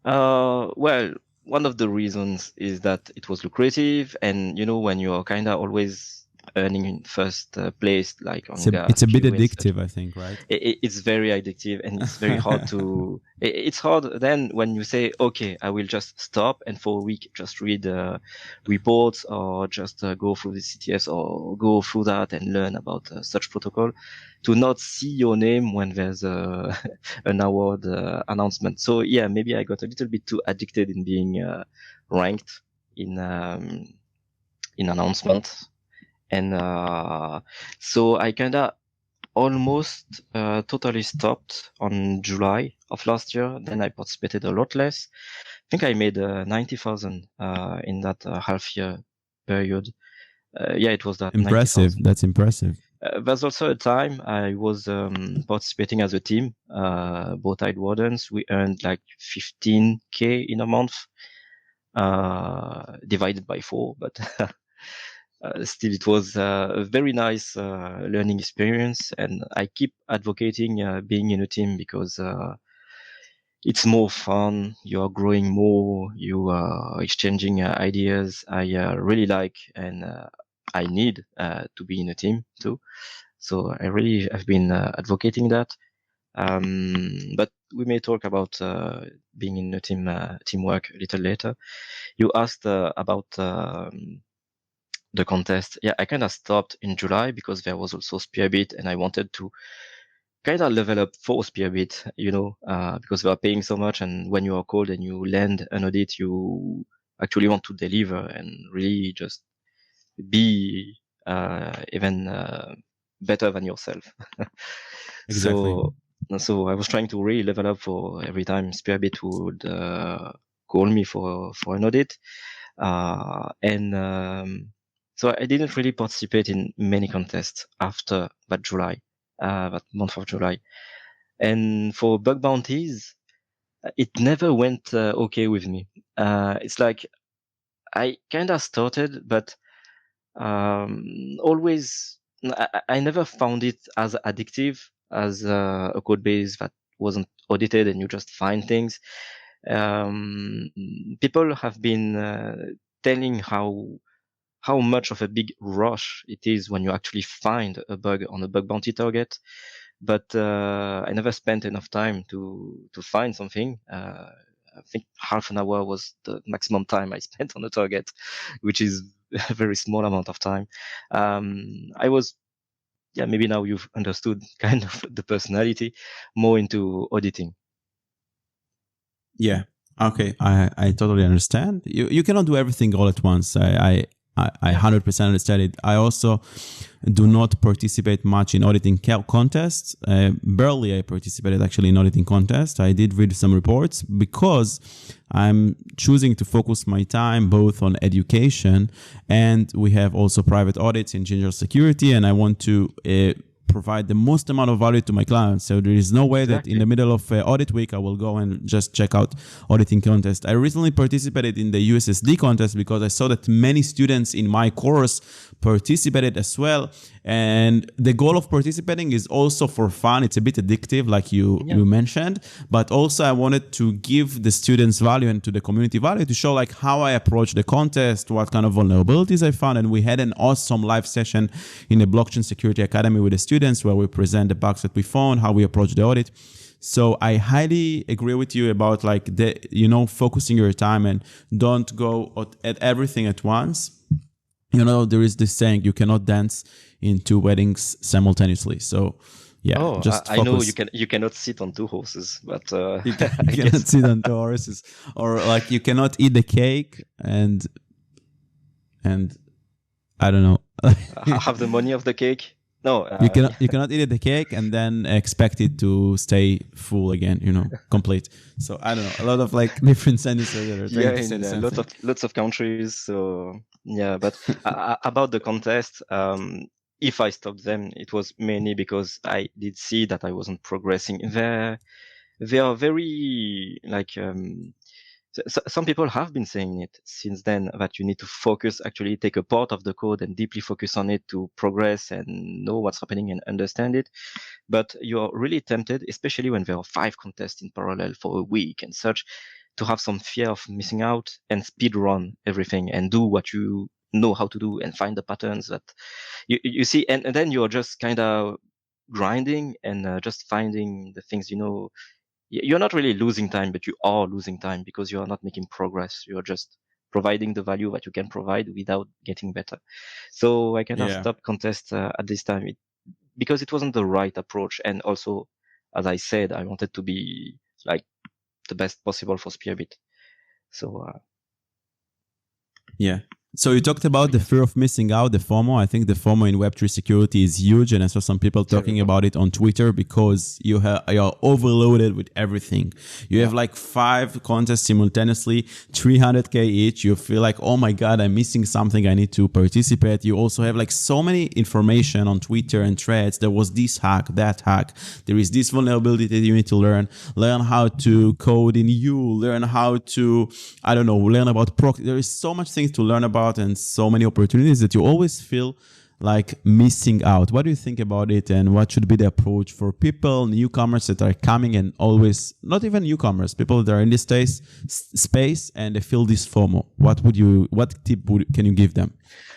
Well, one of the reasons is that it was lucrative, and you know when you're kind of always earning in first place, like on It's gas, a bit few wins, addictive, I think, right? it's very addictive and it's very hard to it's hard then when you say okay, I will just stop and for a week just read reports or just go through the CTS or go through that and learn about such protocol, to not see your name when there's a an award announcement. So yeah, maybe I got a little bit too addicted in being ranked in announcements. And so I kind of almost totally stopped on July of last year. Then I participated a lot less. I think I made 90,000 in that half year period. Yeah, it was that Impressive. 90,000. That's impressive. There's also a time I was participating as a team, bow-tied wardens. We earned like 15K in a month, divided by 4, but still it was a very nice learning experience, and I keep advocating being in a team because it's more fun. You are growing more, you are exchanging ideas. I really like and I need to be in a team too, so I really have been advocating that. But we may talk about being in a teamwork a little later. You asked about the contest. Yeah, I kind of stopped in July because there was also Spearbit, and I wanted to kind of level up for Spearbit, you know, because they are paying so much, and when you are called and you land an audit, you actually want to deliver and really just be even better than yourself. Exactly. so so I was trying to really level up for every time Spearbit would call me for an audit. And so I didn't really participate in many contests after that month of July. And for bug bounties, it never went okay with me. It's like I kind of started, but always I never found it as addictive as a code base that wasn't audited and you just find things. People have been telling how much of a big rush it is when you actually find a bug on a bug bounty target. but I never spent enough time to find something. I think half an hour was the maximum time I spent on a target, which is a very small amount of time. I was, maybe now you've understood kind of the personality, more into auditing. Yeah. Okay. I totally understand. You cannot do everything all at once. I 100% understand it. I also do not participate much in auditing contests. Barely I participated actually in auditing contests. I did read some reports because I'm choosing to focus my time both on education, and we have also private audits in Ginger Security, and I want to provide the most amount of value to my clients. So there is no way that in the middle of audit week, I will go and just check out auditing contest. I recently participated in the USSD contest because I saw that many students in my course participated as well. And the goal of participating is also for fun. It's a bit addictive, like you mentioned, but also I wanted to give the students value and to the community value to show like how I approach the contest, what kind of vulnerabilities I found. And we had an awesome live session in the Blockchain Security Academy with the students where we present the bugs that we found, how we approach the audit. So I highly agree with you about like focusing your time and don't go at everything at once. There is this saying, you cannot dance in two weddings simultaneously. So just I know you cannot sit on two horses, but you cannot sit on two horses, or like you cannot eat the cake and I don't know. Have the money of the cake. No, you cannot eat the cake and then expect it to stay full again, complete. So I don't know, a lot of like different sentences that are trying to say the same thing. Lots of countries. So but about the contest, if I stopped them, it was mainly because I did see that I wasn't progressing. They are very like some people have been saying it since then, that you need to focus, actually take a part of the code and deeply focus on it to progress and know what's happening and understand it. But you're really tempted, especially when there are 5 contests in parallel for a week and such, to have some fear of missing out and speed run everything and do what you know how to do and find the patterns that you see. And then you're just kind of grinding and just finding the things, you're not really losing time, but you are losing time because you are not making progress. You're just providing the value that you can provide without getting better. So I kind of stopped contests at this time because it wasn't the right approach. And also, as I said, I wanted to be like the best possible for Spearbit. So So you talked about the fear of missing out, the FOMO. I think the FOMO in Web3 security is huge. And I saw some people talking about it on Twitter because you are overloaded with everything. You have like 5 contests simultaneously, 300K each. You feel like, oh my God, I'm missing something. I need to participate. You also have like so many information on Twitter and threads. There was this hack, that hack. There is this vulnerability that you need to learn how to code in U, learn how to, learn about proxy. There is so much things to learn about and so many opportunities that you always feel like missing out. What do you think about it, and what should be the approach for people, newcomers that are coming, and always, not even newcomers, people that are in this space and they feel this FOMO? What tip can you give them?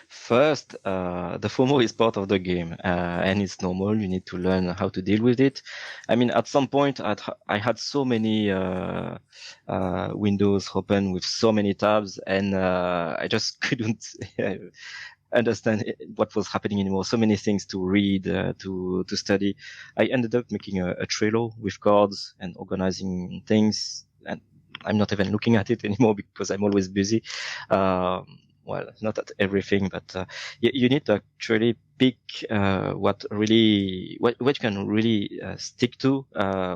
First, the FOMO is part of the game, and it's normal. You need to learn how to deal with it. I mean, at some point, I had so many windows open with so many tabs, and I just couldn't understand what was happening anymore. So many things to read, to study. I ended up making a Trello with cards and organizing things, and I'm not even looking at it anymore because I'm always busy. Well, not at everything, but you need to actually pick what you can really stick to,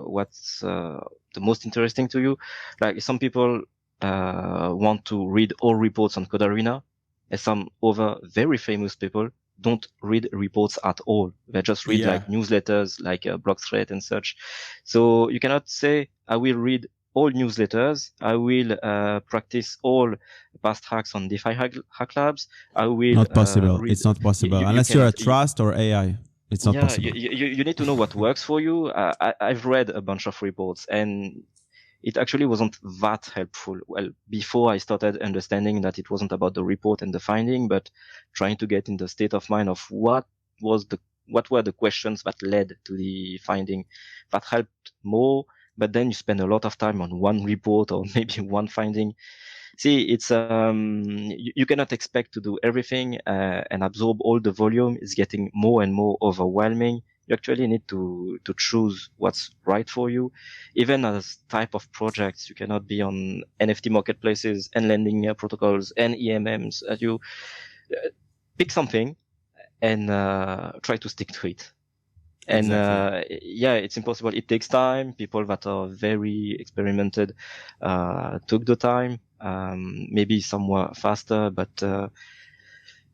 what's the most interesting to you. Like some people want to read all reports on Code4rena, and some other very famous people don't read reports at all. They just read like newsletters, like blog thread and such. So you cannot say, I will read all newsletters. I will practice all past hacks on DeFi hack labs. I will not possible. It's not possible unless you're a trust or AI. It's not possible. You need to know what works for you. I've read a bunch of reports and it actually wasn't that helpful. Well, before I started understanding that it wasn't about the report and the finding, but trying to get in the state of mind of what was the what were the questions that led to the finding that helped more. But then you spend a lot of time on one report or maybe one finding. See, it's you cannot expect to do everything and absorb all the volume. It's getting more and more overwhelming. You actually need to choose what's right for you. Even as type of projects, you cannot be on NFT marketplaces and lending protocols and EMMs. You pick something and try to stick to it. And Exactly. yeah, it's impossible. It takes time. People that are very experimented took the time. Maybe some were faster, but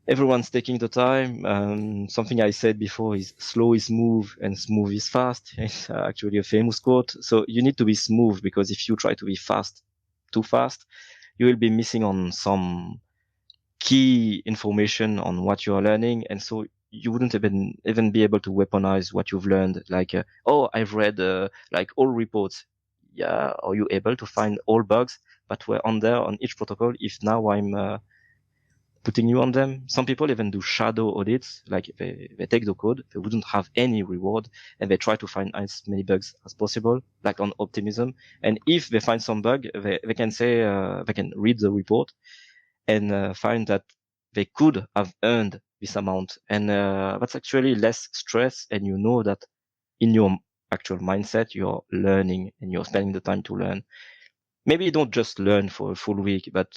everyone's taking the time. Something I said before is slow is smooth and smooth is fast. It's actually a famous quote. So you need to be smooth, because if you try to be too fast, you will be missing on some key information on what you are learning. And so you wouldn't even be able to weaponize what you've learned. Like, I've read like all reports. Yeah, are you able to find all bugs that were on there on each protocol? If now I'm putting you on them. Some people even do shadow audits. Like they take the code, they wouldn't have any reward, and they try to find as many bugs as possible, like on optimism. And if they find some bug, they can say, they can read the report and find that they could have earned this amount. And that's actually less stress. And you know that in your actual mindset, you're learning and you're spending the time to learn. Maybe you don't just learn for a full week, but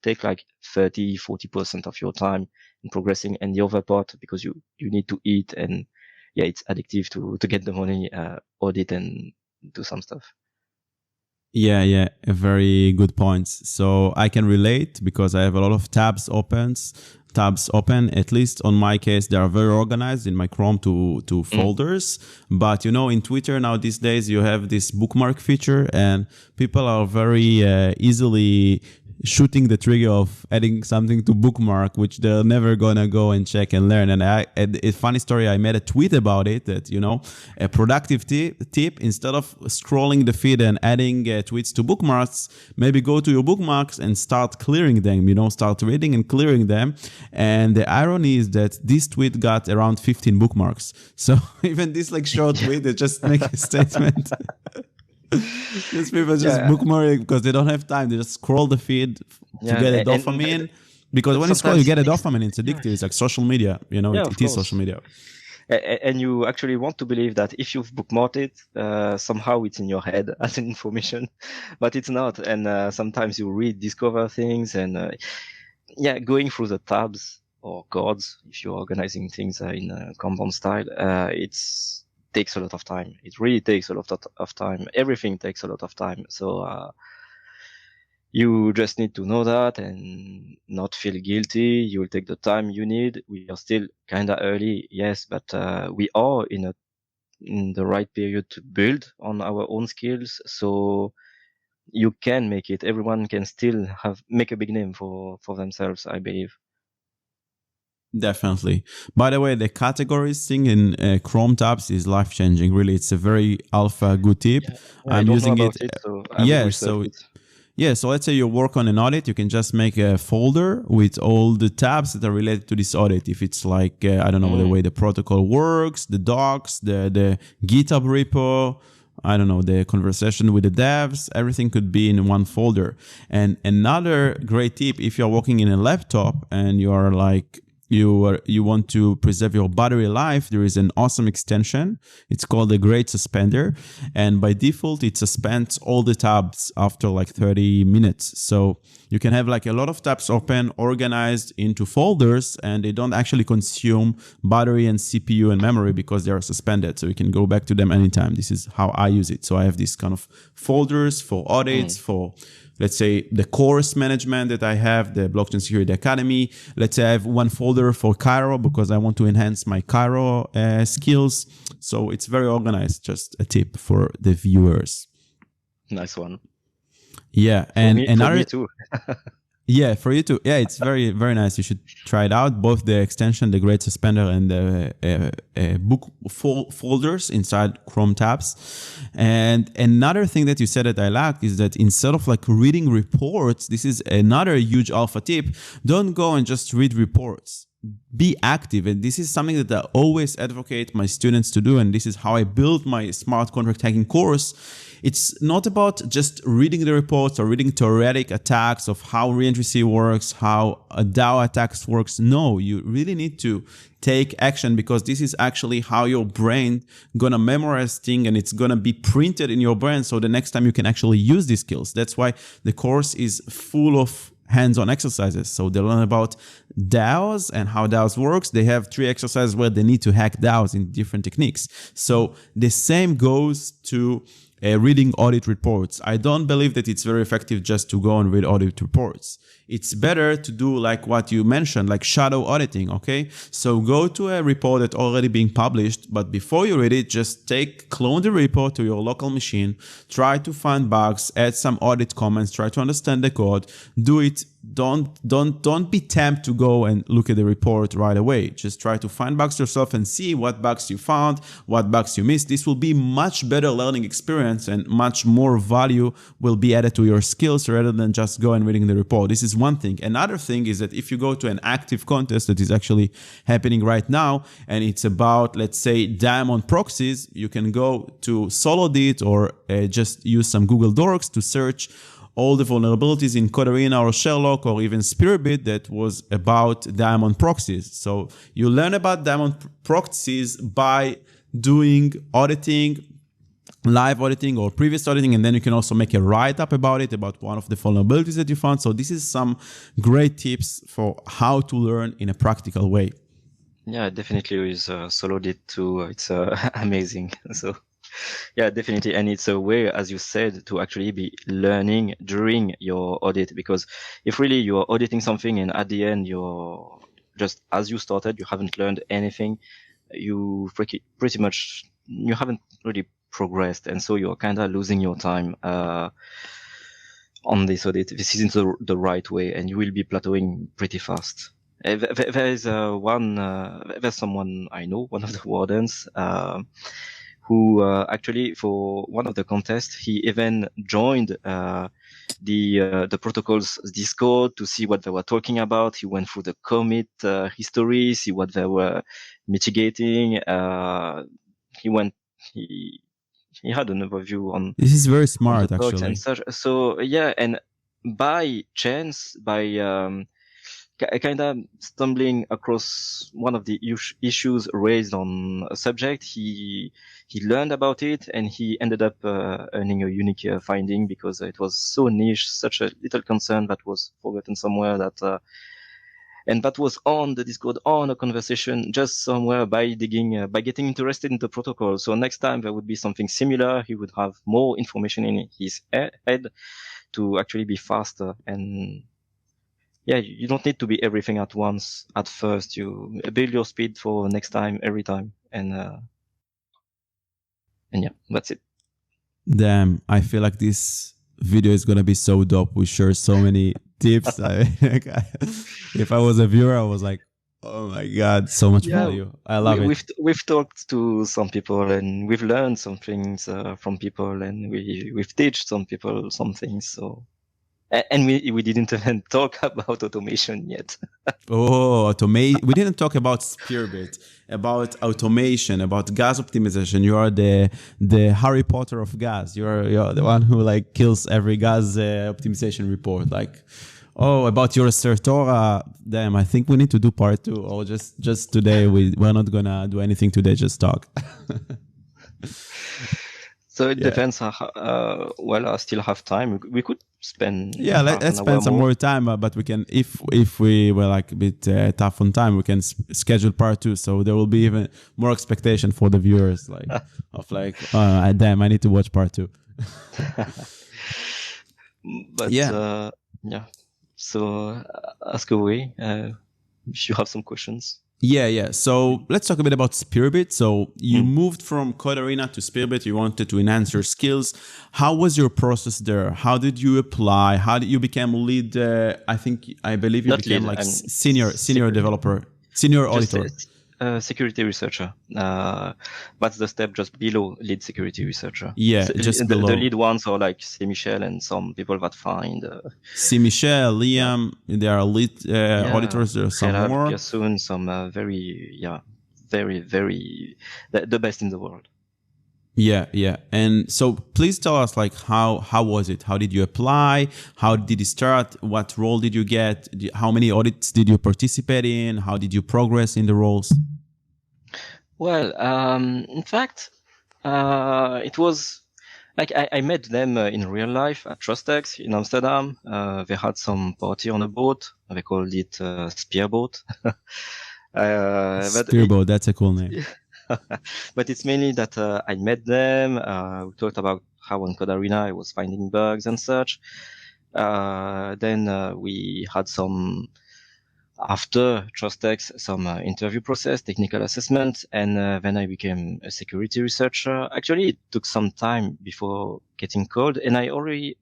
take like 30-40% of your time in progressing, and the other part, because you need to eat, and yeah, it's addictive to get the money, audit and do some stuff. Yeah, a very good points. So I can relate because I have a lot of tabs open. At least on my case, they are very organized in my Chrome to folders. But in Twitter now these days, you have this bookmark feature, and people are very easily shooting the trigger of adding something to bookmark, which they're never gonna go and check and learn. And a funny story, I made a tweet about it that, a productive tip, instead of scrolling the feed and adding tweets to bookmarks, maybe go to your bookmarks and start clearing them, start reading and clearing them. And the irony is that this tweet got around 15 bookmarks. So even this short tweet, they just make a statement. These people just bookmark because they don't have time. They just scroll the feed to get a dopamine. Because when you scroll, you get a dopamine. It's addictive. It's like social media. It is social media. And you actually want to believe that if you've bookmarked it, somehow it's in your head as an information, but it's not. And sometimes you rediscover things, and going through the tabs or cards, if you're organizing things in a compound style, it's takes a lot of time. It really takes a lot of time. Everything takes a lot of time. So you just need to know that and not feel guilty. You will take the time you need. We are still kind of early, yes, but we are in the right period to build on our own skills. So you can make it. Everyone can still make a big name for themselves, I believe. Definitely. By the way, the categories thing in Chrome tabs is life changing. Really, it's a very alpha good tip. Yeah, I'm using it. So so let's say you work on an audit, you can just make a folder with all the tabs that are related to this audit. If it's like I don't know the way the protocol works, the docs, the GitHub repo, I don't know, the conversation with the devs, everything could be in one folder. And another great tip, if you're working in a laptop and you are like you want to preserve your battery life, there is an awesome extension. It's called the Great Suspender. And by default, it suspends all the tabs after like 30 minutes. So you can have like a lot of tabs open, organized into folders, and they don't actually consume battery and CPU and memory because they are suspended. So you can go back to them anytime. This is how I use it. So I have these kind of folders for audits, for let's say the course management that I have, the Blockchain Security Academy. Let's say I have one folder for Cairo because I want to enhance my Cairo skills. So it's very organized. Just a tip for the viewers. Nice one. Yeah. For me too. Yeah, for you too. Yeah, it's very, very nice. You should try it out. Both the extension, the Great Suspender, and the book folders inside Chrome tabs. And another thing that you said that I liked is that instead of like reading reports, this is another huge alpha tip. Don't go and just read reports. be active. And this is something that I always advocate my students to do. And this is how I built my smart contract hacking course. It's not about just reading the reports or reading theoretic attacks of how reentry works, how a DAO attacks works. No, you really need to take action, because this is actually how your brain gonna memorize things, and it's gonna be printed in your brain. So the next time you can actually use these skills. That's why the course is full of hands-on exercises. So they learn about DAOs and how DAOs works. They have 3 exercises where they need to hack DAOs in different techniques. So the same goes to reading audit reports. I don't believe that it's very effective just to go and read audit reports. It's better to do like what you mentioned, like shadow auditing, okay? So go to a report that's already being published, but before you read it, just clone the report to your local machine, try to find bugs, add some audit comments, try to understand the code, do it. Don't be tempted to go and look at the report right away. Just try to find bugs yourself and see what bugs you found, what bugs you missed. This will be much better learning experience, and much more value will be added to your skills rather than just go and reading the report. This is one thing. Another thing is that if you go to an active contest that is actually happening right now, and it's about, let's say, diamond proxies, you can go to Solidity or just use some Google Docs to search all the vulnerabilities in Code4rena or Sherlock or even Spearbit that was about diamond proxies. So you learn about diamond proxies by doing auditing, live auditing or previous auditing, and then you can also make a write-up about it, about one of the vulnerabilities that you found. So this is some great tips for how to learn in a practical way. Yeah, definitely with Solidity too. It's amazing. So yeah, definitely. And it's a way, as you said, to actually be learning during your audit, because if really you're auditing something and at the end you're just, as you started, you haven't learned anything, you pretty much, you haven't really progressed. And so you're kind of losing your time on this audit. This isn't the right way, and you will be plateauing pretty fast. There's someone I know, one of the wardens, who actually for one of the contests, he even joined the protocol's Discord to see what they were talking about. He went through the commit history, see what they were mitigating. He had an overview on. This is very smart, actually. And such. So yeah, and by chance, by kind of stumbling across one of the issues raised on a subject, he learned about it, and he ended up earning a unique finding, because it was so niche, such a little concern that was forgotten somewhere, that and that was on the Discord, on a conversation, just somewhere by digging, by getting interested in the protocol. So next time there would be something similar, he would have more information in his head to actually be faster. And yeah, you don't need to be everything at once at first. You build your speed for next time, every time. And yeah, that's it. Damn, I feel like this video is going to be so dope. We share so many tips. If I was a viewer, I was like, oh my God, so much value. I love it. We've talked to some people, and we've learned some things from people, and we've taught some people some things. So. And we didn't even talk about automation yet. We didn't talk about Spearbit, about automation, about gas optimization. You are the Harry Potter of gas. You're the one who like kills every gas optimization report. Like, about your Certora. Damn, I think we need to do part 2, or just today. We're not gonna do anything today. Just talk. So it depends on well, I still have time. We could spend let's spend some more time, but we can, if we were like a bit tough on time, we can schedule part 2, so there will be even more expectation for the viewers, like of like, damn, I need to watch part 2. But yeah, so ask away if you have some questions. Yeah. So let's talk a bit about Spearbit. So you moved from Code4rena to Spearbit. You wanted to enhance your skills. How was your process there? How did you apply? How did you become lead? I believe you became like senior developer, senior auditor. security researcher. That's the step just below lead security researcher. Yeah, just below. The lead ones are like C. Michel and some people that find. C. Michel, Liam, there are lead auditors. There are some more. Soon some very the best in the world. Yeah. And so please tell us, like, how was it? How did you apply? How did you start? What role did you get? How many audits did you participate in? How did you progress in the roles? Well, in fact, it was like I met them in real life at Trustex in Amsterdam. They had some party on a boat. They called it Spearboat. Spearboat, that's a cool name. But it's mainly that I met them. We talked about how on Code4rena I was finding bugs and such. Then we had some, after Trustex, some interview process, technical assessment, and then I became a security researcher. Actually, it took some time before getting called, and I only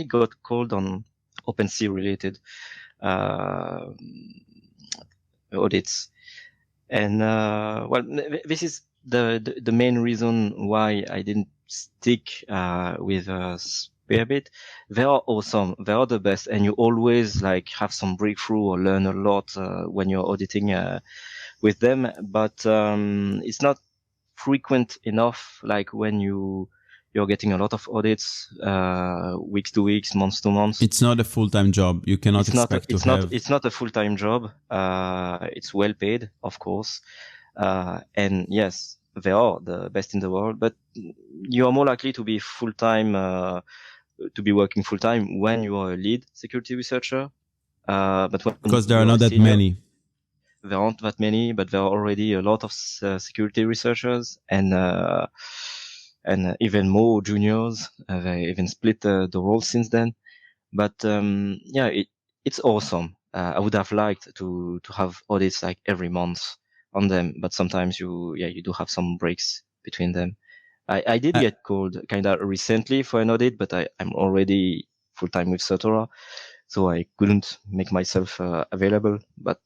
got called on OpenSea related audits. And well, this is the main reason why I didn't stick with Spearbit. They are awesome. They are the best, and you always like have some breakthrough or learn a lot when you're auditing with them. But it's not frequent enough. Like when you're getting a lot of audits, weeks to weeks, months to months. It's not a full-time job. You cannot expect to have. It's not a full-time job. It's well paid, of course. And yes, they are the best in the world, but you are more likely to be full-time, to be working full-time when you are a lead security researcher. But because there are not that many. There aren't that many, but there are already a lot of security researchers and even more juniors. They even split the role since then. But yeah, it's awesome. I would have liked to have audits like every month on them, but sometimes you do have some breaks between them. I did get called kind of recently for an audit, but I'm already full time with Certora, so I couldn't make myself available. But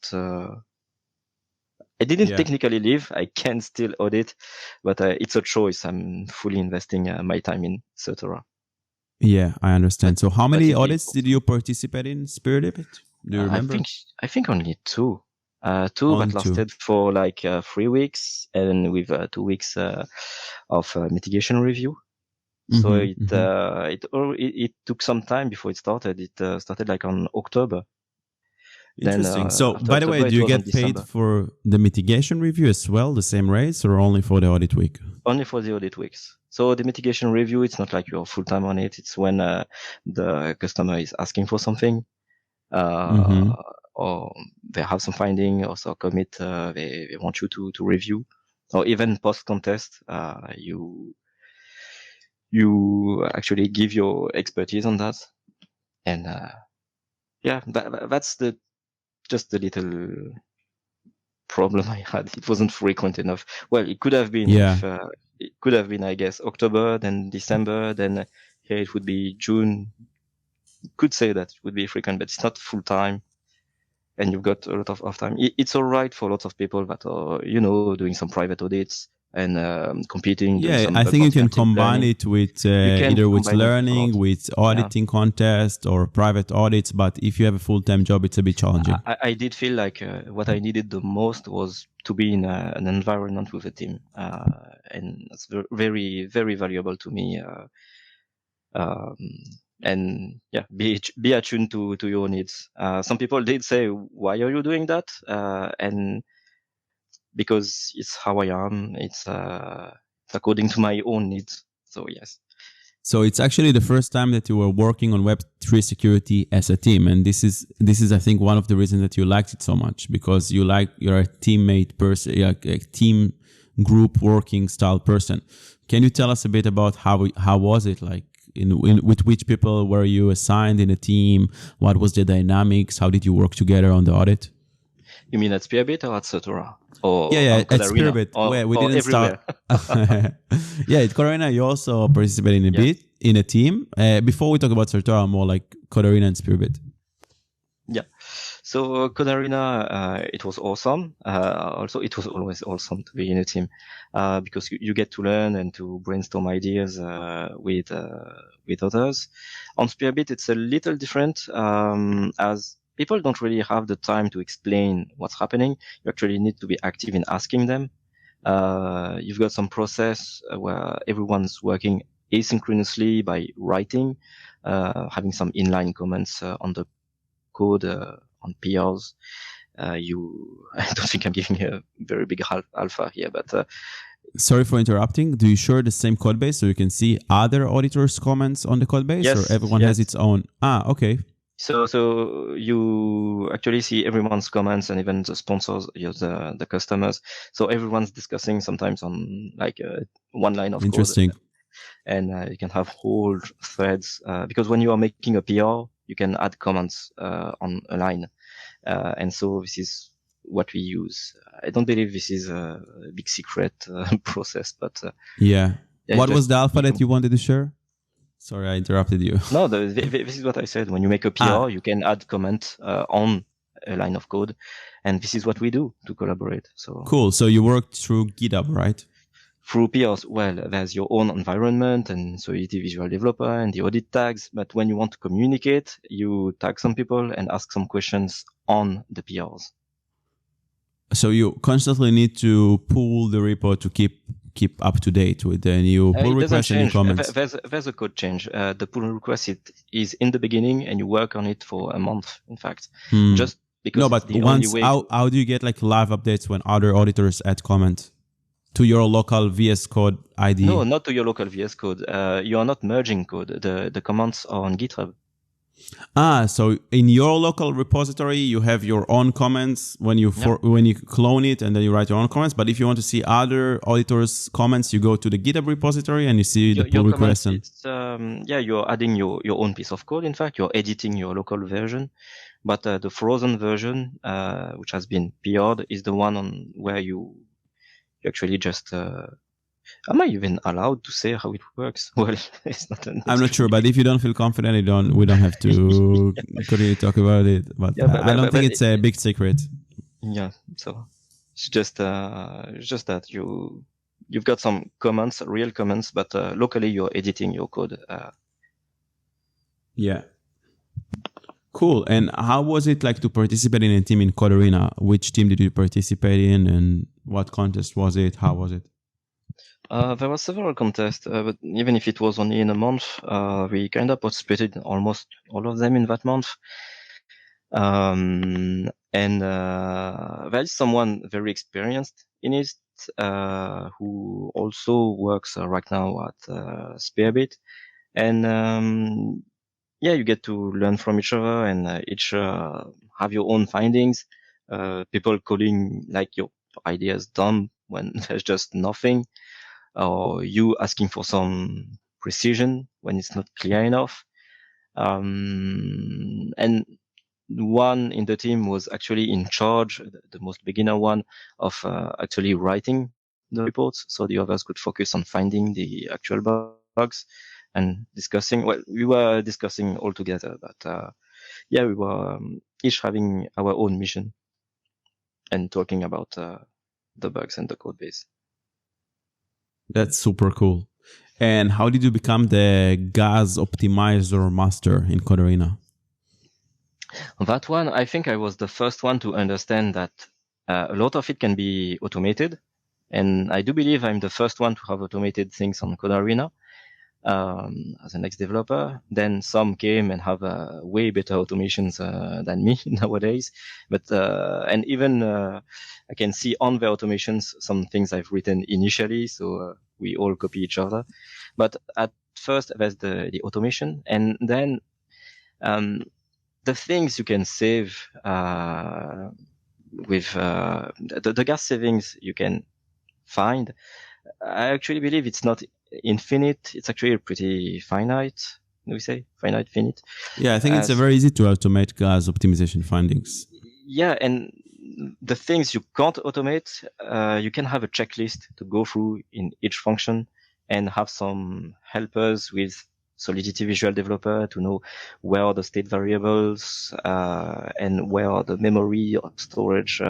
I didn't technically leave. I can still audit, but it's a choice. I'm fully investing my time in Certora. Yeah, I understand. So how many audits did you participate in Spearbit? Do you remember? I think only two. Two that lasted for like 3 weeks, and with 2 weeks of mitigation review. So it took some time before it started. It started like on October. Interesting. Then, so, by the way, do you get paid for the mitigation review as well, the same rates, or only for the audit week? Only for the audit weeks. So the mitigation review, it's not like you're full time on it. It's when the customer is asking for something, or they have some finding, or so commit. They want you to review, or even post contest. You actually give your expertise on that, and yeah, that's just the little problem I had. It wasn't frequent enough. Well, it could have been. Yeah. It could have been, I guess, October, then December, then here it would be June. Could say that it would be frequent, but it's not full time, and you've got a lot of time. It's all right for lots of people that are, doing some private audits and competing. Yeah, I think you can combine it with either with learning, with auditing contest, or private audits. But if you have a full-time job, it's a bit challenging. I did feel like what I needed the most was to be in an environment with a team, and that's very, very valuable to me. And yeah, be attuned to your needs. Some people did say, "Why are you doing that?" And because it's how I am. It's according to my own needs. So yes. So it's actually the first time that you were working on Web3 security as a team, and this is I think one of the reasons that you liked it so much, because you're a teammate person, a team group working style person. Can you tell us a bit about how was it like? With which people were you assigned in a team? What was the dynamics? How did you work together on the audit? You mean at Spearbit or at Certora? Yeah, at Spearbit. We didn't everywhere. start. Yeah, at Code4rena, you also participated in a bit in a team. Before we talk about Certora, more like Code4rena and Spearbit. Yeah. So Code4rena, it was awesome. Also, it was always awesome to be in a team because you get to learn and to brainstorm ideas with others. On Spearbit, it's a little different as people don't really have the time to explain what's happening. You actually need to be active in asking them. You've got some process where everyone's working asynchronously by writing, having some inline comments on the code on PRs. I don't think I'm giving a very big alpha here, but sorry for interrupting. Do you share the same code base so you can see other auditors' comments on the code base, yes, or everyone has its own? Okay. So you actually see everyone's comments and even the sponsors, the customers. So everyone's discussing sometimes on like one line of Interesting. code. And you can have whole threads because when you are making a PR, you can add comments on a line. And so this is what we use. I don't believe this is a big secret process, but yeah. What was the alpha that you wanted to share? Sorry, I interrupted you. No, this is what I said. When you make a PR, you can add comment on a line of code, and this is what we do to collaborate. So cool. So you worked through GitHub, right? Through PRs, well, there's your own environment and Solidity Visual Developer and the audit tags. But when you want to communicate, you tag some people and ask some questions on the PRs. So you constantly need to pull the repo to keep up to date with the new pull requests and new comments. There's a code change. The pull request is in the beginning, and you work on it for a month. In fact, just because no, but once how do you get like live updates when other auditors add comment to your local VS Code ID? No, not to your local VS Code. You are not merging code. The commands are on GitHub. So in your local repository, you have your own comments when you clone it, and then you write your own comments. But if you want to see other auditors' comments, you go to the GitHub repository and you see the pull request. You're adding your own piece of code. In fact, you're editing your local version. But the frozen version, which has been PR'd, is the one on where you actually just am I even allowed to say how it works? Well, it's not. I'm not sure, but if you don't feel confident, we don't have to continue to talk about it. But I don't think it's a big secret. Yeah, so it's just that you've got some comments, real comments, but locally you're editing your code. Yeah. Cool. And how was it like to participate in a team in Code4rena? Which team did you participate in, and what contest was it? How was it? There were several contests, but even if it was only in a month, we kind of participated in almost all of them in that month. And there is someone very experienced in it, who also works right now at Spearbit. And you get to learn from each other and each have your own findings. People calling like your ideas dumb when there's just nothing, or you asking for some precision when it's not clear enough. And one in the team was actually in charge, the most beginner one, of actually writing the reports, so the others could focus on finding the actual bugs and discussing. Well, we were discussing all together, but we were each having our own mission and talking about the bugs and the code base. That's super cool. And how did you become the gas optimizer master in Code4rena? That one, I think I was the first one to understand that a lot of it can be automated. And I do believe I'm the first one to have automated things on Code4rena as an ex-developer. Then some came and have way better automations than me nowadays. But and even I can see on the automations some things I've written initially, so we all copy each other. But at first there's the automation, and then the things you can save with the gas savings you can find. I actually believe it's not infinite. It's actually pretty finite. Do we say finite, finite? Yeah, I think it's very easy to automate gas optimization findings. Yeah, and the things you can't automate, you can have a checklist to go through in each function and have some helpers with Solidity visual developer to know where are the state variables and where are the memory or storage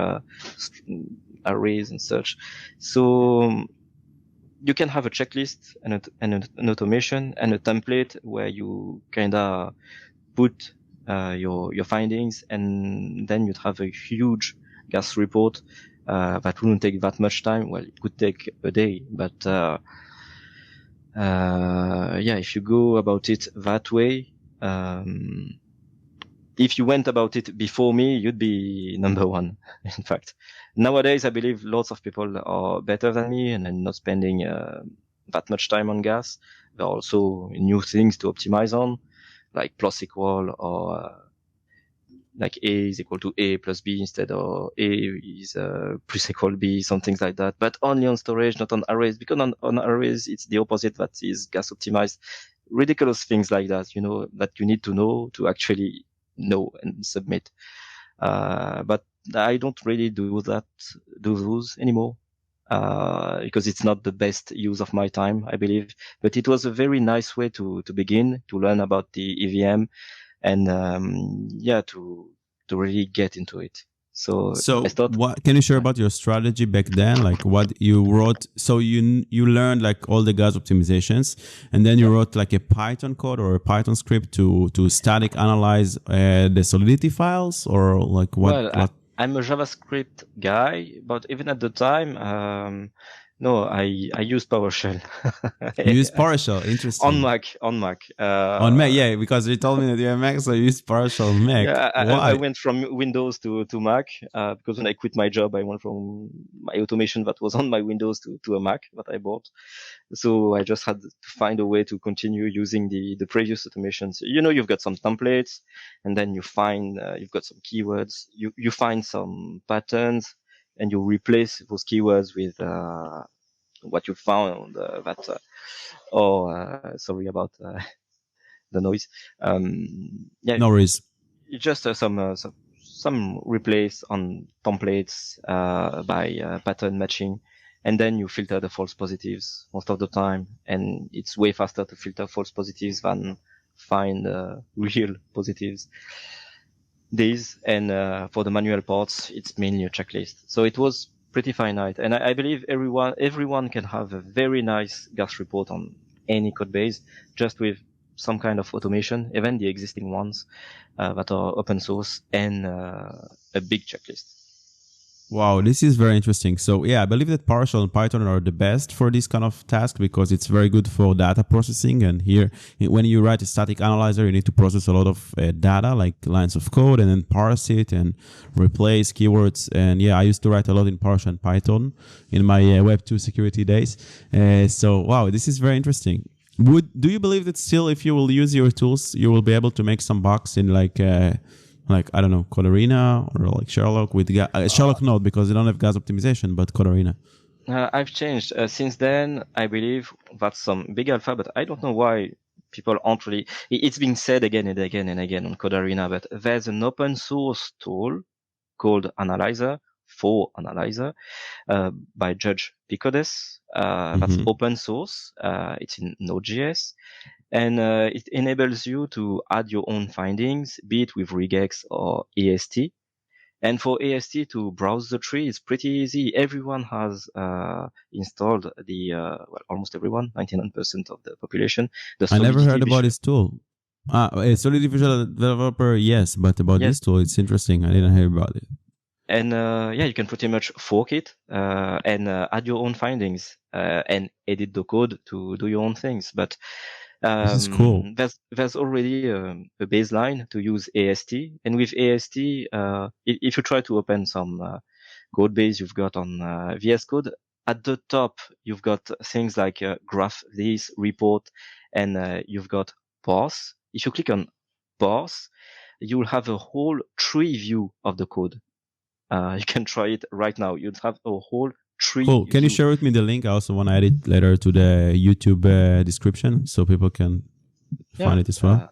arrays and such. So you can have a checklist and an automation and a template where you kind of put your findings, and then you'd have a huge gas report that wouldn't take that much time. Well, it could take a day, but if you go about it that way, if you went about it before me, you'd be number one. In fact, nowadays, I believe lots of people are better than me and are not spending that much time on gas. There are also new things to optimize on, like plus equal or like A is equal to A plus B instead of A is plus equal B, some things like that. But only on storage, not on arrays, because on arrays, it's the opposite that is gas optimized. Ridiculous things like that, that you need to know to actually know and submit. But I don't really do those anymore. Because it's not the best use of my time, I believe. But it was a very nice way to begin to learn about the EVM and to really get into it. So I thought, what can you share about your strategy back then? Like what you wrote? So you learned like all the gas optimizations, and then you wrote like a Python code or a Python script to static analyze the Solidity files, or like what? Well, I'm a JavaScript guy, but even at the time, no, I use PowerShell. You use PowerShell, interesting. On Mac. On Mac, yeah, because you told me that you have Mac, so you use PowerShell on Mac. Yeah, I went from Windows to Mac because when I quit my job, I went from my automation that was on my Windows to a Mac that I bought. So I just had to find a way to continue using the previous automations. You've got some templates, and then you find you've got some keywords. You find some patterns, and you replace those keywords with what you found. Sorry about the noise. No worries. Just some replace on templates by pattern matching, and then you filter the false positives most of the time, and it's way faster to filter false positives than find real positives. For the manual parts, it's mainly a checklist. So it was pretty finite, and I believe everyone can have a very nice gas report on any code base just with some kind of automation, even the existing ones that are open source, and a big checklist. Wow, this is very interesting. So yeah, I believe that PowerShell and Python are the best for this kind of task because it's very good for data processing. And here, when you write a static analyzer, you need to process a lot of data, like lines of code, and then parse it and replace keywords. And yeah, I used to write a lot in PowerShell and Python in my Web2 security days. So wow, this is very interesting. Do you believe that still, if you will use your tools, you will be able to make some bugs in like I don't know, Code4rena or like Sherlock with Sherlock not because they don't have gas optimization, but Code4rena. I've changed since then. I believe that's some big alpha, but I don't know why people aren't really. It's been said again and again and again on Code4rena, but there's an open source tool called Analyzer by Judge Picodes. That's open source. It's in Node.js. And it enables you to add your own findings, be it with regex or AST. And for AST to browse the tree is pretty easy. Everyone has installed almost everyone, 99% of the population. I never heard about this tool. Solidity Visual Developer, yes, but about this tool, it's interesting. I didn't hear about it. And you can pretty much fork it and add your own findings and edit the code to do your own things. But this is cool. There's already a baseline to use AST, and with AST, if you try to open some code base you've got on VS Code, at the top you've got things like graph this, report, and you've got parse. If you click on parse, you'll have a whole tree view of the code. You can try it right now. You'd have a whole tree. Cool. Can you share with me the link? I also want to add it later to the YouTube description so people can find it as well.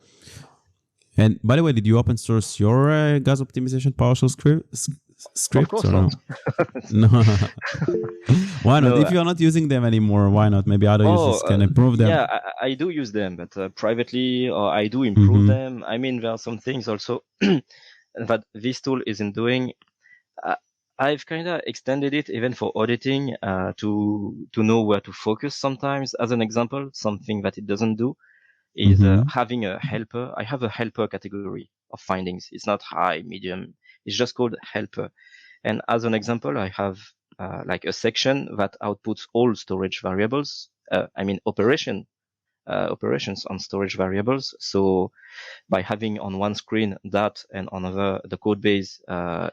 And by the way, did you open source your gas optimization PowerShell Of scripts course or not. no? No. Why not? No. If you're not using them anymore, why not? Maybe other users can improve them. Yeah, I do use them, but privately, or I do improve Mm-hmm. them. I mean, there are some things also that this tool isn't doing. Uh, I've kind of extended it even for auditing to know where to focus sometimes. As an example, something that it doesn't do is Mm-hmm. having a helper. I have a helper category of findings. It's not high, medium. It's just called helper. And as an example, I have like a section that outputs all storage variables. I mean operations on storage variables. So by having on one screen that and on other the code base,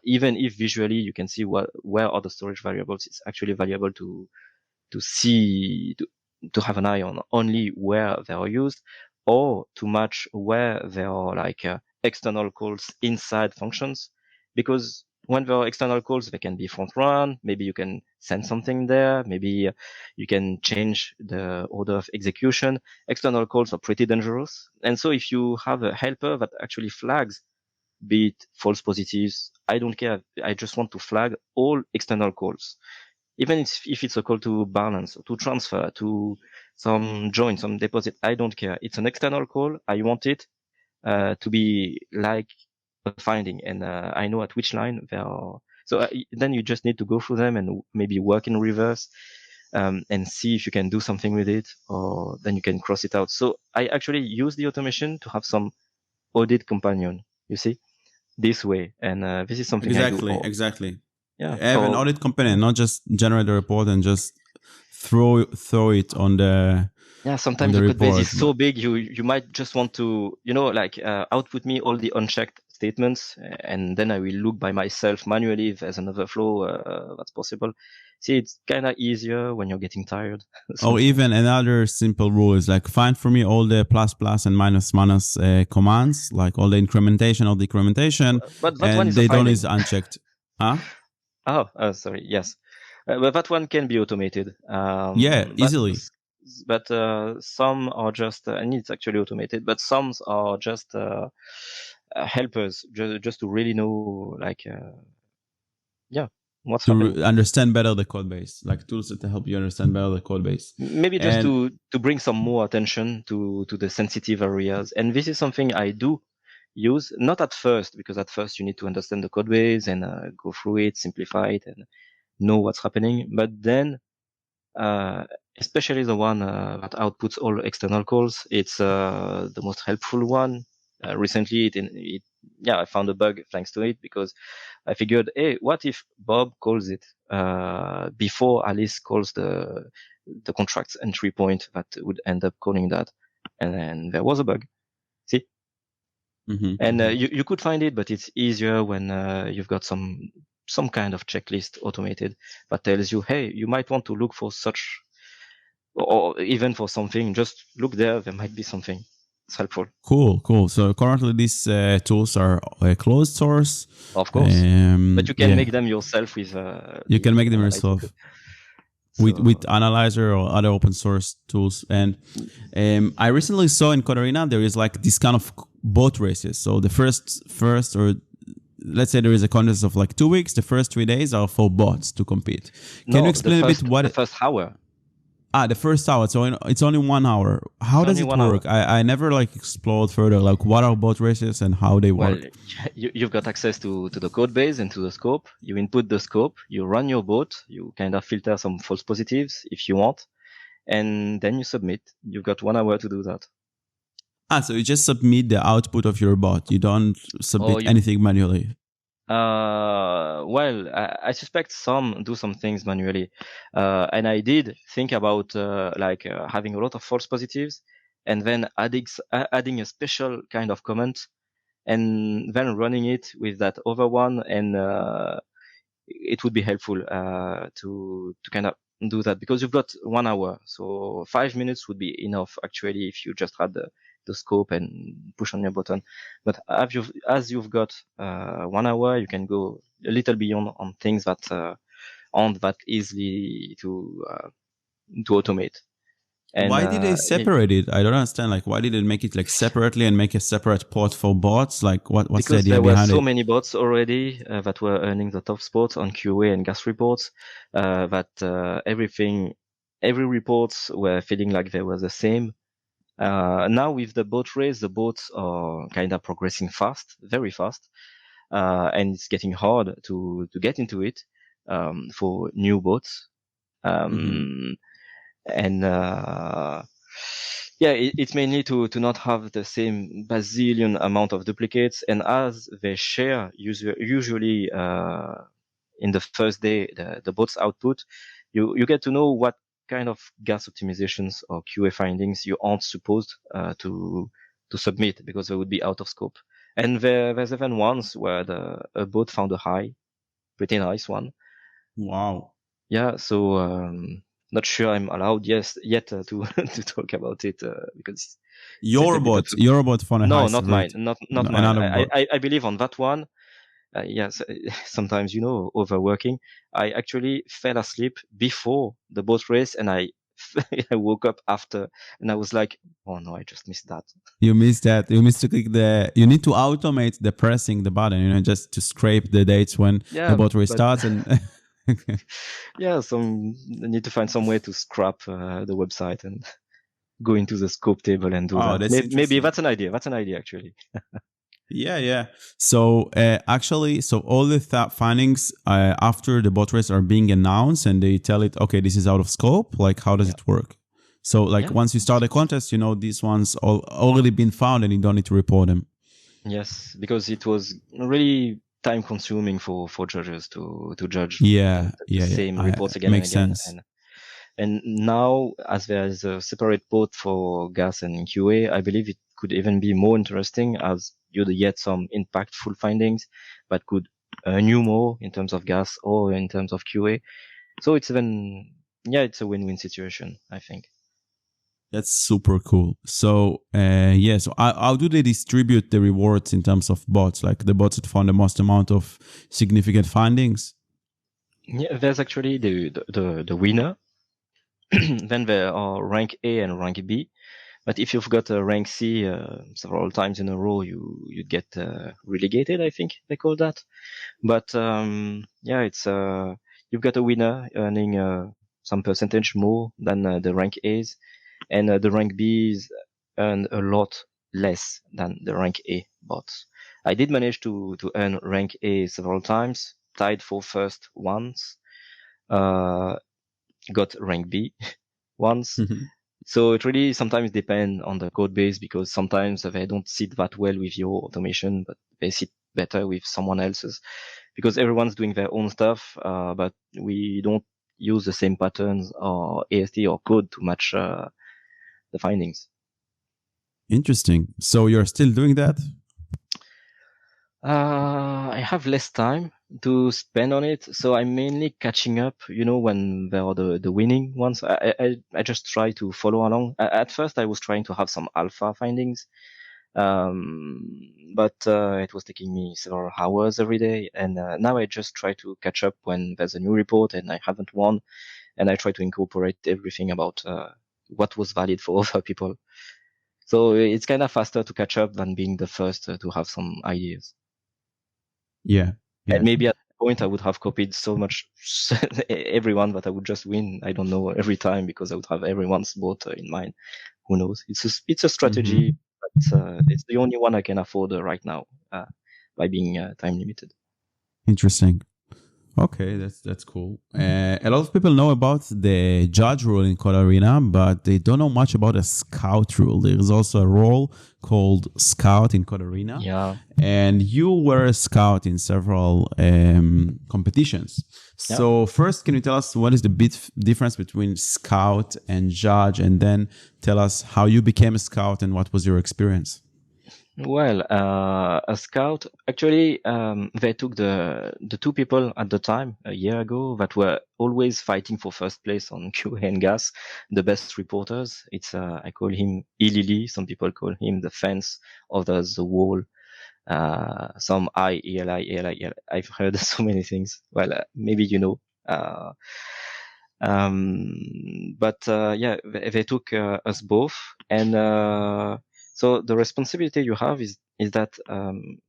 even if visually you can see where are the storage variables, it's actually valuable to see to have an eye on only where they are used, or to match where there are like external calls inside functions, because when there are external calls, they can be front run. Maybe you can send something there. Maybe you can change the order of execution. External calls are pretty dangerous. And so if you have a helper that actually flags, be it false positives, I don't care. I just want to flag all external calls, even if it's a call to balance, to transfer, to some join, some deposit, I don't care. It's an external call. I want it to be like a finding, and I know at which line they are. So then you just need to go through them and maybe work in reverse and see if you can do something with it, or then you can cross it out. So I actually use the automation to have some audit companion, you see, this way. And this is something I do for, Exactly. yeah, Have an for, audit component, not just generate the report and just throw it on the yeah, sometimes the code base report. is so big, you might just want to, like output me all the unchecked statements, and then I will look by myself manually if there's another flow that's possible. See, it's kind of easier when you're getting tired. Or even another simple rule is like find for me all the plus plus and minus minus commands, like all the incrementation or decrementation, But that one and is a they don't finding. is unchecked. Huh? Oh, sorry. Yes, but that one can be automated. Yeah, easily. But some are just, and it's actually automated. But some are just helpers, just to really know, like, yeah, what's happening. To understand better the code base, like tools that help you understand better the code base. Maybe just And to bring some more attention to the sensitive areas. And this is something I do use, not at first, because at first you need to understand the code base and go through it, simplify it, and know what's happening. But then, uh, especially the one that outputs all external calls, it's the most helpful one. Recently, I found a bug thanks to it, because I figured, hey, what if Bob calls it before Alice calls the contract's entry point that would end up calling that? And then there was a bug. See? And you could find it, but it's easier when you've got some kind of checklist automated that tells you, hey, you might want to look for such, or even for something, just look there. There might be something. It's helpful. Cool. So currently these tools are closed source. Of course. But you can make them yourself with you can make them yourself with Analyzer or other open source tools. And I recently saw in Code4rena there is like this kind of bot races. So the first or let's say there is a contest of like 2 weeks. The first 3 days are for bots to compete. Can you explain a bit what the first hour? The first hour. So it's only 1 hour. How does it work? I never like explored further. Like what are bot races and how they work? Well, you've got access to the code base and to the scope. You input the scope, you run your bot, you kind of filter some false positives if you want, and then you submit. You've got 1 hour to do that. So you just submit the output of your bot. You don't submit anything manually. Well, I suspect some do some things manually, and I did think about having a lot of false positives, and then adding a special kind of comment, and then running it with that other one, and it would be helpful to kind of do that, because you've got 1 hour, so 5 minutes would be enough actually if you just had the scope and push on your button. But as you've got 1 hour, you can go a little beyond on things that aren't that easily to automate. And Why did they separate it? I don't understand. Like, why did they make it like separately and make a separate pot for bots? Like, what's the because idea there were behind so it? many bots already that were earning the top spots on QA and gas reports, that every reports were feeling like they were the same. Now with the bot race, the bots are kind of progressing fast, very fast, and it's getting hard to get into it for new bots. Mm-hmm. And yeah, it's mainly to not have the same bazillion amount of duplicates, and as they share usually in the first day the bot's output, you get to know what kind of gas optimizations or QA findings you aren't supposed to submit because they would be out of scope. And there's even ones where a bot found a high, pretty nice one. Wow. Yeah, so not sure I'm allowed yet to to talk about it because it's a bit of a... Your bot found a high No, not mine, severity. not No, mine. another bot. I believe on that one. Yes, sometimes overworking. I actually fell asleep before the boat race, and I I woke up after, and I was like, oh no, I just missed that. You missed that. You missed to click you need to automate the pressing the button, just to scrape the dates when the Yeah, bot but restarts and yeah, I need to find some way to scrap the website and go into the scope table and do wow, that. that's Maybe interesting. that's an idea. That's an idea, actually. Yeah, yeah. So actually, so all the findings after the bot race are being announced, and they tell it, okay, this is out of scope. Like, how does Yeah. it work? So, like, Yeah. once you start a contest, these ones already been found, and you don't need to report them. Yes, because it was really time consuming for judges to judge Yeah, the yeah, yeah. same reports again and Makes again. sense. And now, as there is a separate boat for gas and QA, I believe it could even be more interesting as you'd get some impactful findings that could earn you more in terms of gas or in terms of QA. So it's it's a win-win situation, I think. That's super cool. So, yeah. So, how do they distribute the rewards in terms of bots? Like the bots that found the most amount of significant findings. Yeah, there's actually the winner. Then there are rank A and rank B. But if you've got a rank C several times in a row, you get relegated. I think they call that. But yeah, it's you've got a winner earning some percentage more than the rank A's, and the rank B's earn a lot less than the rank A bots. I did manage to earn rank A several times, tied for first once, uh, got rank B once. So it really sometimes depends on the code base because sometimes they don't sit that well with your automation, but they sit better with someone else's because everyone's doing their own stuff, but we don't use the same patterns or AST or code to match the findings. Interesting. So you're still doing that? I have less time to spend on it, so I'm mainly catching up. When there are the winning ones, I just try to follow along. At first, I was trying to have some alpha findings, but it was taking me several hours every day, and now I just try to catch up when there's a new report and I haven't won, and I try to incorporate everything about what was valid for other people. So it's kind of faster to catch up than being the first to have some ideas. Yeah. And Yeah. maybe at that point I would have copied so much everyone that I would just win. I don't know, every time because I would have everyone's boat in mind. Who knows? It's a strategy, but it's the only one I can afford right now by being time limited. Interesting. Okay, that's cool. A lot of people know about the judge role in Code4rena, but they don't know much about a scout role. There is also a role called scout in Code4rena, Yeah. and you were a scout in several competitions. Yeah. So first, can you tell us what is the difference between scout and judge, and then tell us how you became a scout and what was your experience? Well, a scout, actually, they took the two people at the time, a year ago, that were always fighting for first place on QA and gas, the best reporters. I call him Ilili. Some people call him the fence, others the wall. Some Eli. I've heard so many things. Well, maybe you know. But yeah, they took us both, and so the responsibility you have is that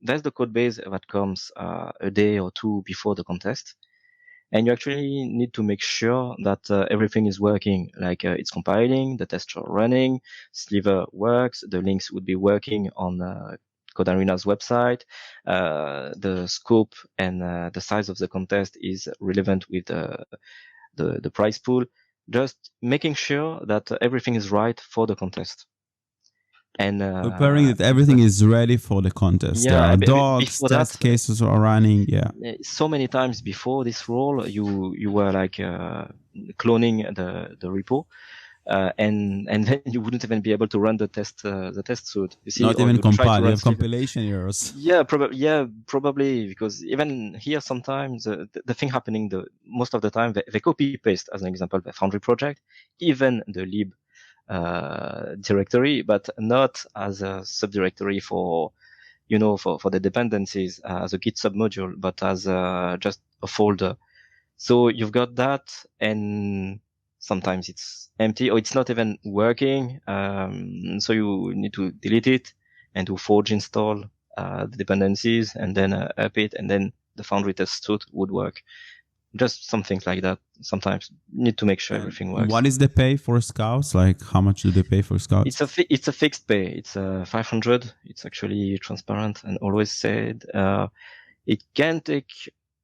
there's the code base that comes a day or two before the contest, and you actually need to make sure that everything is working, like it's compiling, the tests are running, Sliver works, the links would be working on Code4rena's website, the scope and the size of the contest is relevant with the prize pool, just making sure that everything is right for the contest. And preparing that everything is ready for the contest. There are dogs, before test that, cases are running. Yeah. so many times before this role, you were like cloning the repo, and then you wouldn't even be able to run the test suite. You see, Not or even you try to compile. You run have compilation errors. Yeah, probably because even here sometimes the thing happening most of the time they copy paste, as an example, the Foundry project, even the lib directory, but not as a subdirectory for the dependencies as a Git submodule, but as just a folder. So you've got that, and sometimes it's empty or it's not even working. So you need to delete it and do forge install the dependencies and then up it, and then the Foundry test suite would work. Just something like that. Sometimes you need to make sure everything works. What is the pay for scouts? Like, how much do they pay for scouts? It's a fixed pay. It's 500. It's actually transparent and always said. It can take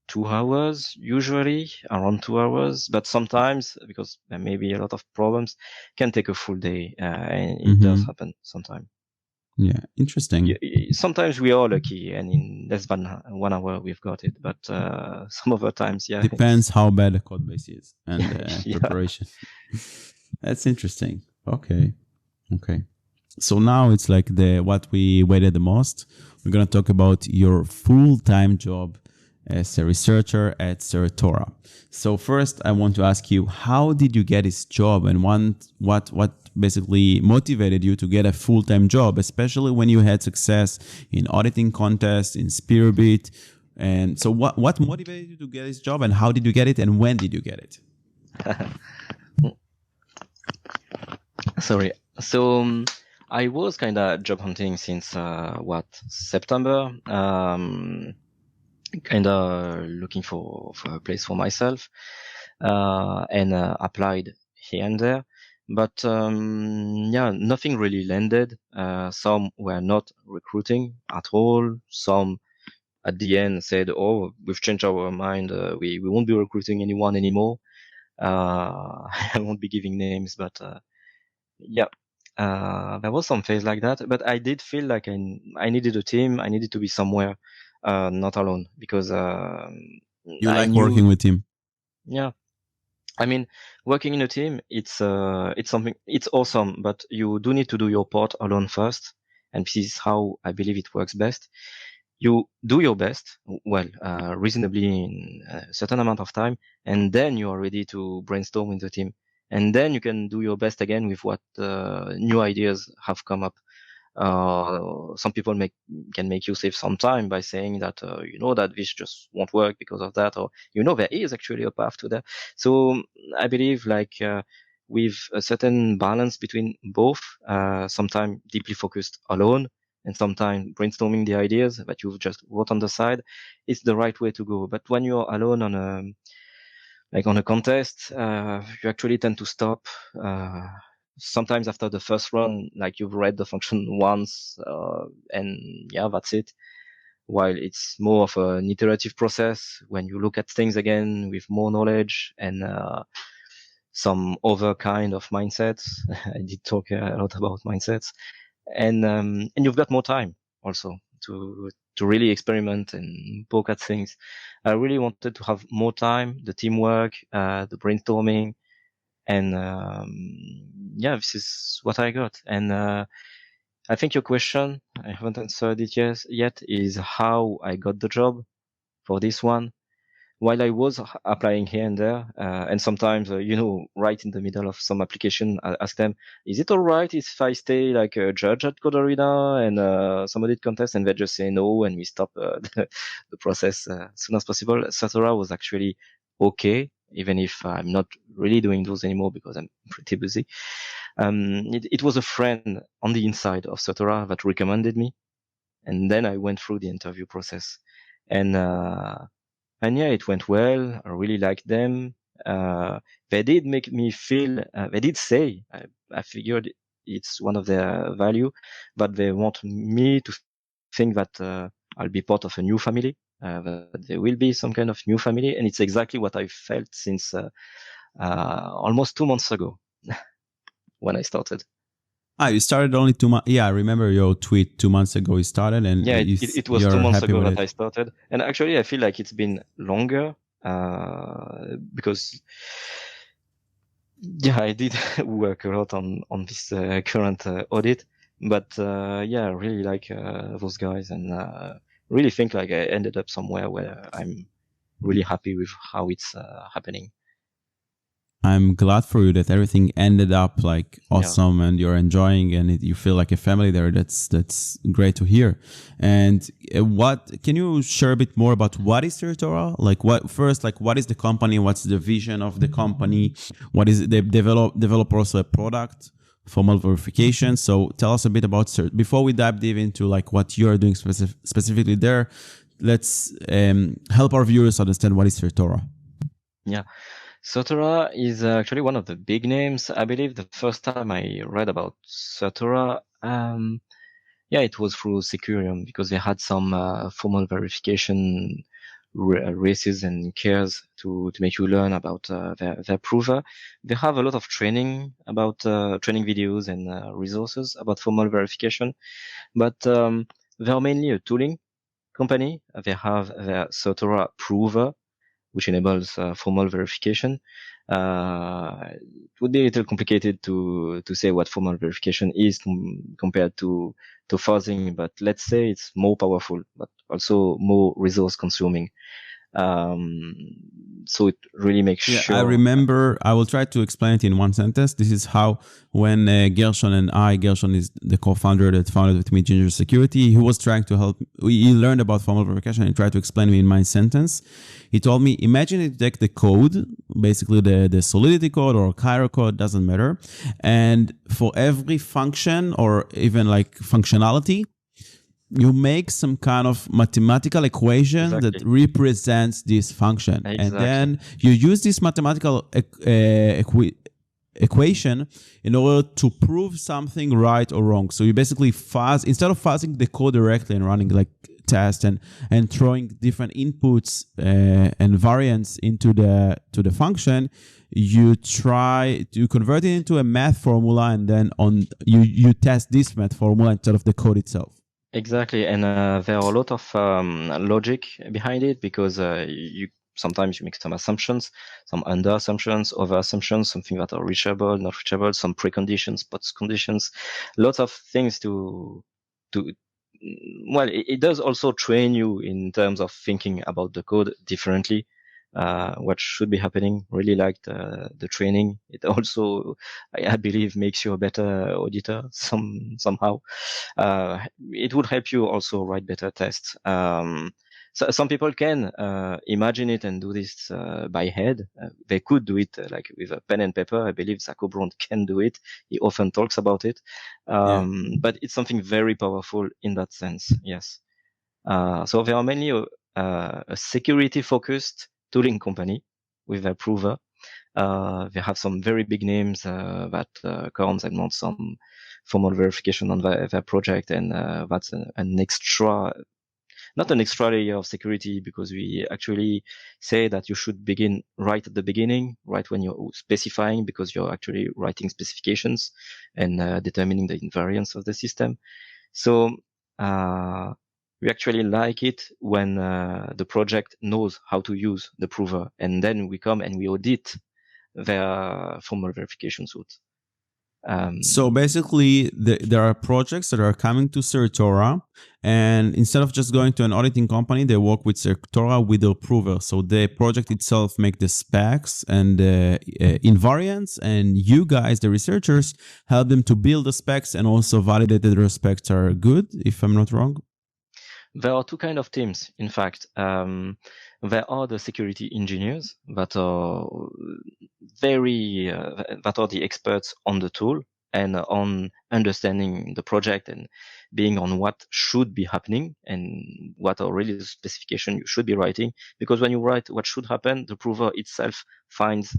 2 hours, usually around 2 hours, but sometimes, because there may be a lot of problems, can take a full day, and it does happen sometimes. Yeah, interesting. Sometimes we are lucky, and in less than 1 hour we've got it, but some other times, yeah. Depends how bad the code base is and preparation. That's interesting. Okay. So now it's like what we waited the most. We're going to talk about your full-time job as a researcher at Certora. So first, I want to ask you, how did you get this job, and what basically motivated you to get a full-time job, especially when you had success in auditing contests, in Spearbit? And so what motivated you to get this job, and how did you get it, and when did you get it? Sorry. So I was kind of job hunting since September. Kind of looking for a place for myself, and applied here and there, but yeah, nothing really landed. Some were not recruiting at all. Some at the end said, "Oh, we've changed our mind. We won't be recruiting anyone anymore." I won't be giving names, but yeah. There was some phase like that, but I did feel like I needed a team. I needed to be somewhere, not alone, because you like working with team. Yeah, I mean, working in a team, it's something, it's awesome, but you do need to do your part alone first, and this is how I believe it works best. You do your best, well, reasonably in a certain amount of time, and then you are ready to brainstorm with the team. And then you can do your best again with what new ideas have come up. Some people can make you save some time by saying that that this just won't work because of that, or there is actually a path to that. So I believe with a certain balance between both, sometimes deeply focused alone and sometimes brainstorming the ideas that you've just wrote on the side, it's the right way to go. But when you're alone on a contest, you actually tend to stop. Sometimes after the first run, like you've read the function once, and yeah, that's it. While it's more of an iterative process when you look at things again with more knowledge and some other kind of mindsets. I did talk a lot about mindsets, and you've got more time also to really experiment and poke at things. I really wanted to have more time, the teamwork, the brainstorming, and yeah, this is what I got. And I think your question, I haven't answered it yet, is how I got the job for this one. While I was applying here and there, and sometimes, right in the middle of some application, I ask them, is it all right if I stay like a judge at Code4rena and some audit contest? And they just say no, and we stop the process as soon as possible. Certora was actually okay even if I'm not really doing those anymore because I'm pretty busy. It was a friend on the inside of Certora that recommended me. And then I went through the interview process, and yeah, it went well. I really liked them. They did make me feel, they did say, I figured it's one of their value, but they want me to think that I'll be part of a new family, that there will be some kind of new family. And it's exactly what I felt since almost 2 months ago when I started. You started only 2 months. Yeah, I remember your tweet 2 months ago. You started, and yeah, it was 2 months ago that I started. And actually, I feel like it's been longer because, yeah, I did work a lot on this current audit. But yeah, I really like those guys, and really think like I ended up somewhere where I'm really happy with how it's happening. I'm glad for you that everything ended up like awesome, and you're enjoying, and you feel like a family there. That's great to hear. And what can you share a bit more about what is Certora? Like what is the company? What's the vision of the company? What is it? They develop also a product, formal verification. So tell us a bit about before we dive deep into like what you are doing specifically there. Let's help our viewers understand what is Certora. Yeah. Certora is actually one of the big names. I believe the first time I read about Certora, yeah, it was through Secureum because they had some formal verification races and cares to make you learn about their prover. They have a lot of training about training videos and resources about formal verification, but they are mainly a tooling company. They have their Certora prover, which enables formal verification. It would be a little complicated to say what formal verification is compared to fuzzing, but let's say it's more powerful, but also more resource consuming. So it really makes sure. I remember, I will try to explain it in one sentence. This is how when Gershon and Gershon is the co-founder that founded with me Ginger Security, he was trying to help. He learned about formal verification and tried to explain me in my sentence. He told me, imagine you take the code, basically the Solidity code or Cairo code, doesn't matter. And for every function or even like functionality, you make some kind of mathematical equation that represents this function. And then you use this mathematical equation in order to prove something right or wrong. So you basically fuzz, instead of fuzzing the code directly and running like tests and throwing different inputs and variants into the function, you try to convert it into a math formula, and then you test this math formula instead of the code itself. Exactly, and there are a lot of logic behind it because sometimes you make some assumptions, some under assumptions, over assumptions, something that are reachable, not reachable, some preconditions, post conditions, lots of things to. Well, it does also train you in terms of thinking about the code differently. What should be happening. Really liked the training. It also, I believe, makes you a better auditor somehow. It would help you also write better tests. So some people can imagine it and do this by head. They could do it like with a pen and paper. I believe Zach O'Brien can do it. He often talks about it. But it's something very powerful in that sense. Yes. So they are mainly a security-focused tooling company with their prover. They have some very big names that comes and want some formal verification on their project, and that's an extra, not an extra layer of security, because we actually say that you should begin right at the beginning, right when you're specifying, because you're actually writing specifications and determining the invariance of the system. So we actually like it when the project knows how to use the prover, and then we come and we audit their formal verification suite. So basically, there are projects that are coming to Certora, and instead of just going to an auditing company, they work with Certora with the prover. So the project itself make the specs and invariants, and you guys, the researchers, help them to build the specs and also validate that the specs are good, if I'm not wrong. There are two kind of teams. In fact, there are the security engineers that are that are the experts on the tool and on understanding the project and being on what should be happening and what are really the specification you should be writing. Because when you write what should happen, the prover itself finds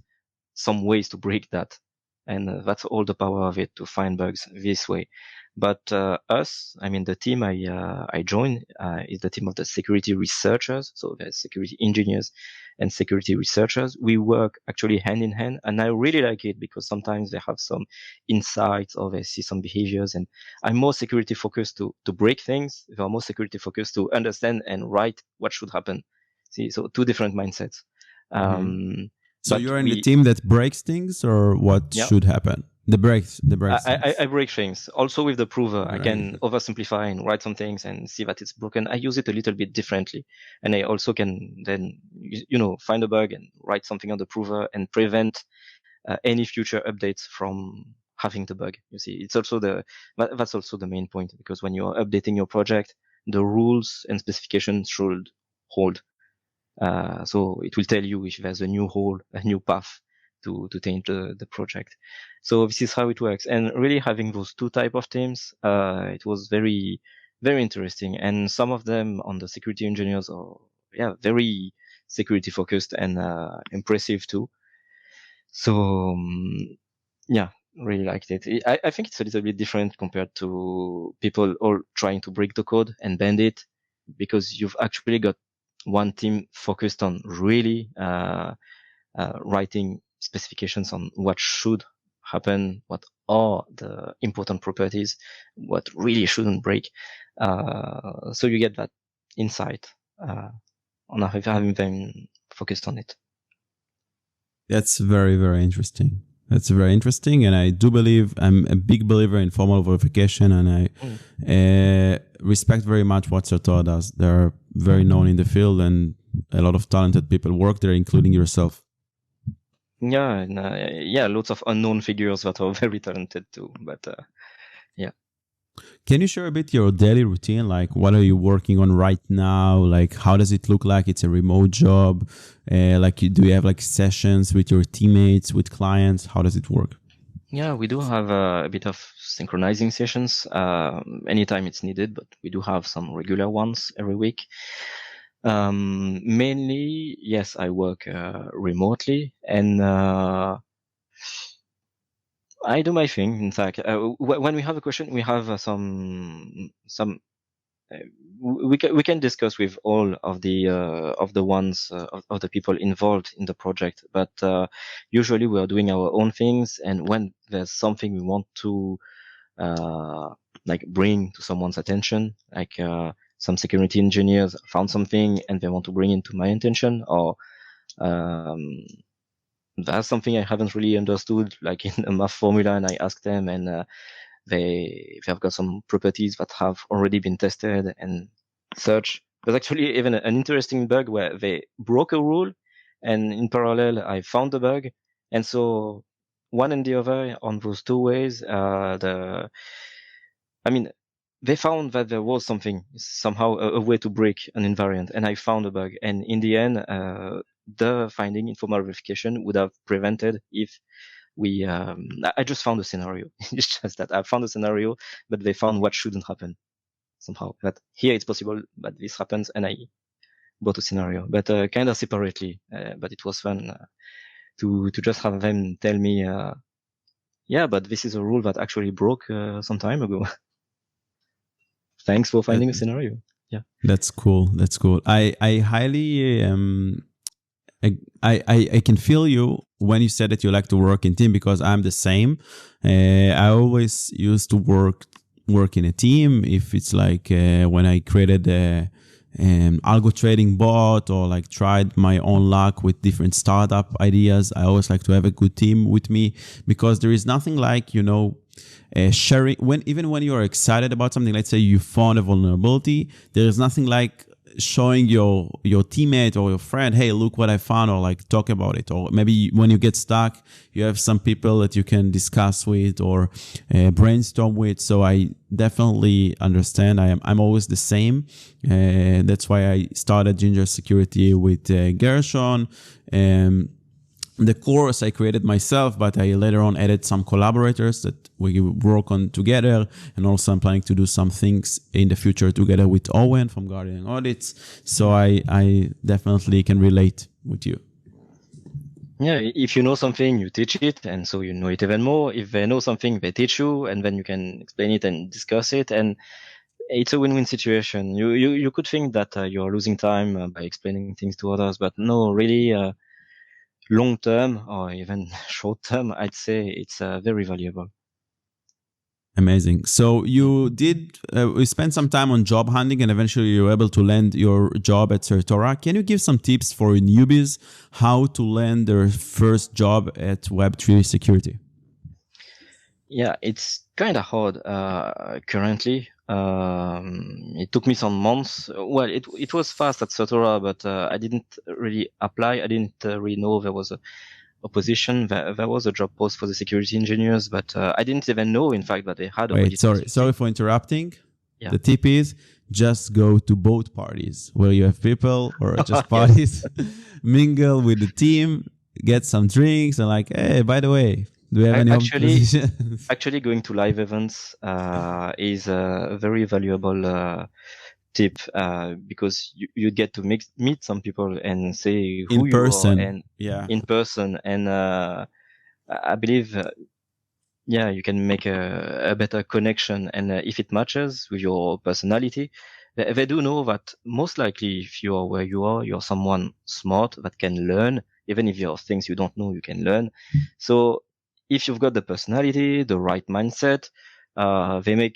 some ways to break that. And that's all the power of it, to find bugs this way. But the team I joined is the team of the security researchers. So there's security engineers and security researchers. We work actually hand in hand, and I really like it because sometimes they have some insights or they see some behaviors. And I'm more security focused to break things. They are more security focused to understand and write what should happen. See, so two different mindsets. So you're in the team that breaks things, or what should happen? The breaks. I break things. Also with the prover, right. I can oversimplify and write some things and see that it's broken. I use it a little bit differently, and I also can then, find a bug and write something on the prover and prevent any future updates from having the bug. You see, that's also the main point, because when you're updating your project, the rules and specifications should hold. So it will tell you if there's a new hole, a new path to change the project. So this is how it works. And really having those two type of teams, it was very, very interesting. And some of them on the security engineers are, very security focused and impressive too. So, really liked it. I think it's a little bit different compared to people all trying to break the code and bend it, because you've actually got one team focused on really writing specifications on what should happen, what are the important properties, what really shouldn't break. So you get that insight on having them focused on it. That's very, very interesting. That's very interesting, and I do believe I'm a big believer in formal verification, and I respect very much what Certora does. They're very known in the field, and a lot of talented people work there, including yourself. Yeah, and, lots of unknown figures that are very talented too. But yeah. Can you share a bit your daily routine? Like, what are you working on right now? Like, how does it look like? It's a remote job. Do you have like sessions with your teammates, with clients? How does it work? Yeah, we do have a bit of synchronizing sessions anytime it's needed, but we do have some regular ones every week. Mainly, yes, I work remotely, and I do my thing. In fact, when we have a question, we have we can discuss with all of the ones of the people involved in the project. But usually we are doing our own things, and when there's something we want to bring to someone's attention, some security engineers found something and they want to bring it to my attention, or that's something I haven't really understood, like in a math formula, and I ask them, and they've got some properties that have already been tested and such. There's actually even an interesting bug where they broke a rule, and in parallel I found the bug, and so one and the other on those two ways, they found that there was somehow a way to break an invariant, and I found a bug. And in the end, the finding in formal verification would have prevented if I just found a scenario. It's just that I found a scenario, but they found what shouldn't happen somehow. That here it's possible, but this happens, and I bought a scenario, but kind of separately. But it was fun to just have them tell me, but this is a rule that actually broke some time ago. Thanks for finding a scenario. Yeah, that's cool. That's cool. I highly I can feel you when you said that you like to work in team, because I'm the same. I always used to work in a team. If it's like when I created algo trading bot, or like tried my own luck with different startup ideas, I always like to have a good team with me, because there is nothing like, sharing even when you're excited about something. Let's say you found a vulnerability, there is nothing like showing your teammate or your friend, hey, look what I found, or like talk about it. Or maybe when you get stuck, you have some people that you can discuss with or brainstorm with. So I definitely understand. I'm always the same. That's why I started Ginger Security with Gershon. The course I created myself, but I later on added some collaborators that we work on together. And also I'm planning to do some things in the future together with Owen from Guardian Audits. So I definitely can relate with you. Yeah, if you know something, you teach it, and so you know it even more. If they know something, they teach you, and then you can explain it and discuss it. And it's a win-win situation. You could think that you're losing time by explaining things to others, but no, really, long term or even short term, I'd say it's very valuable. Amazing. So you we spent some time on job hunting and eventually you were able to land your job at Certora. Can you give some tips for newbies how to land their first job at Web3 security? Yeah, it's kind of hard currently. It took me some months. Well, it was fast at Certora, but I didn't really apply. I didn't really know there was a position. There was a job post for the security engineers, but I didn't even know, in fact, that they had a Wait, sorry for interrupting. Yeah. The tip is just go to both parties where you have people or just parties, mingle with the team, get some drinks, and like, hey, by the way, do we have any positions? Actually, going to live events is a very valuable tip because you get to meet some people and say who you are and in person, and I believe you can make a better connection, and if it matches with your personality, they do know that most likely if you are where you are, you're someone smart that can learn. Even if there are things you don't know, you can learn. So if you've got the personality, the right mindset, they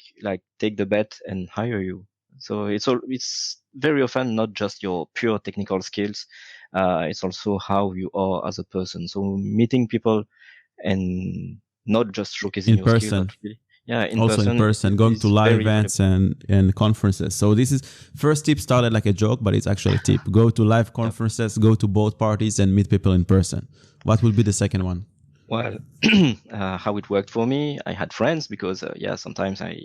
take the bet and hire you. So it's very often not just your pure technical skills. It's also how you are as a person. So meeting people and not just showcasing your skill, but really, in person, going to live events and conferences. So this is first tip started like a joke, but it's actually a tip. Go to live conferences, go to both parties and meet people in person. What will be the second one? Well, how it worked for me, I had friends because, sometimes I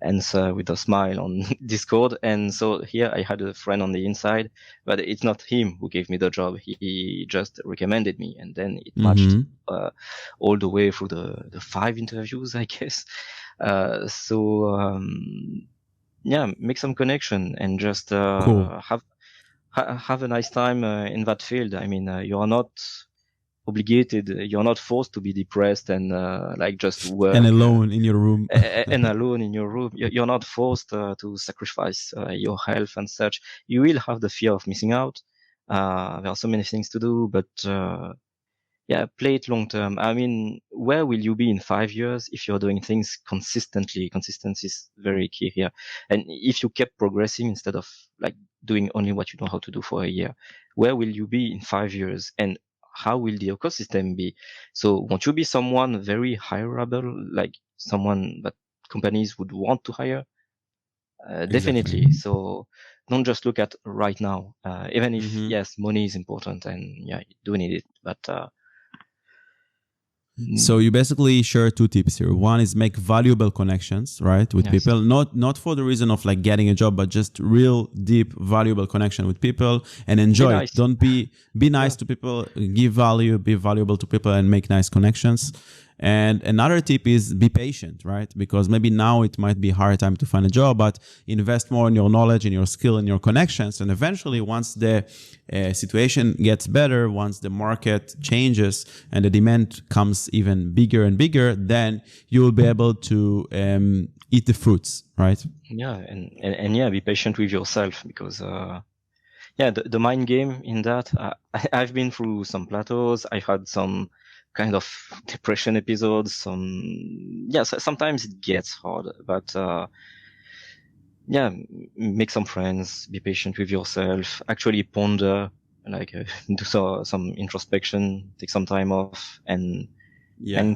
answer with a smile on Discord. And so here I had a friend on the inside, but it's not him who gave me the job. He just recommended me, and then it matched all the way through the 5 interviews, I guess. Make some connection and just have a nice time in that field. I mean, you're not obligated, you're not forced to be depressed and just work and alone in your room and alone in your room. You're not forced to sacrifice your health and such. You will have the fear of missing out. There are so many things to do, but play it long term. I mean, where will you be in 5 years if you're doing things consistently? Consistency is very key here. And if you kept progressing instead of doing only what you know how to do for a year, where will you be in 5 years? And how will the ecosystem be? So won't you be someone very hireable, like someone that companies would want to hire? Definitely. So don't just look at right now, even if yes, money is important and you do need it, but so you basically share 2 tips here. One is make valuable connections, right, with people, not for the reason of getting a job, but just real deep valuable connection with people and enjoy it. Don't be nice to people, give value, be valuable to people and make nice connections. And another tip is be patient, right? Because maybe now it might be a hard time to find a job, but invest more in your knowledge, in your skill, in your connections. And eventually, once the situation gets better, once the market changes and the demand comes even bigger and bigger, then you will be able to eat the fruits, right? Yeah, and be patient with yourself because the mind game in that, I've been through some plateaus. I've had some kind of depression episodes. Sometimes it gets hard, but make some friends, be patient with yourself, actually ponder, do some introspection, take some time off, and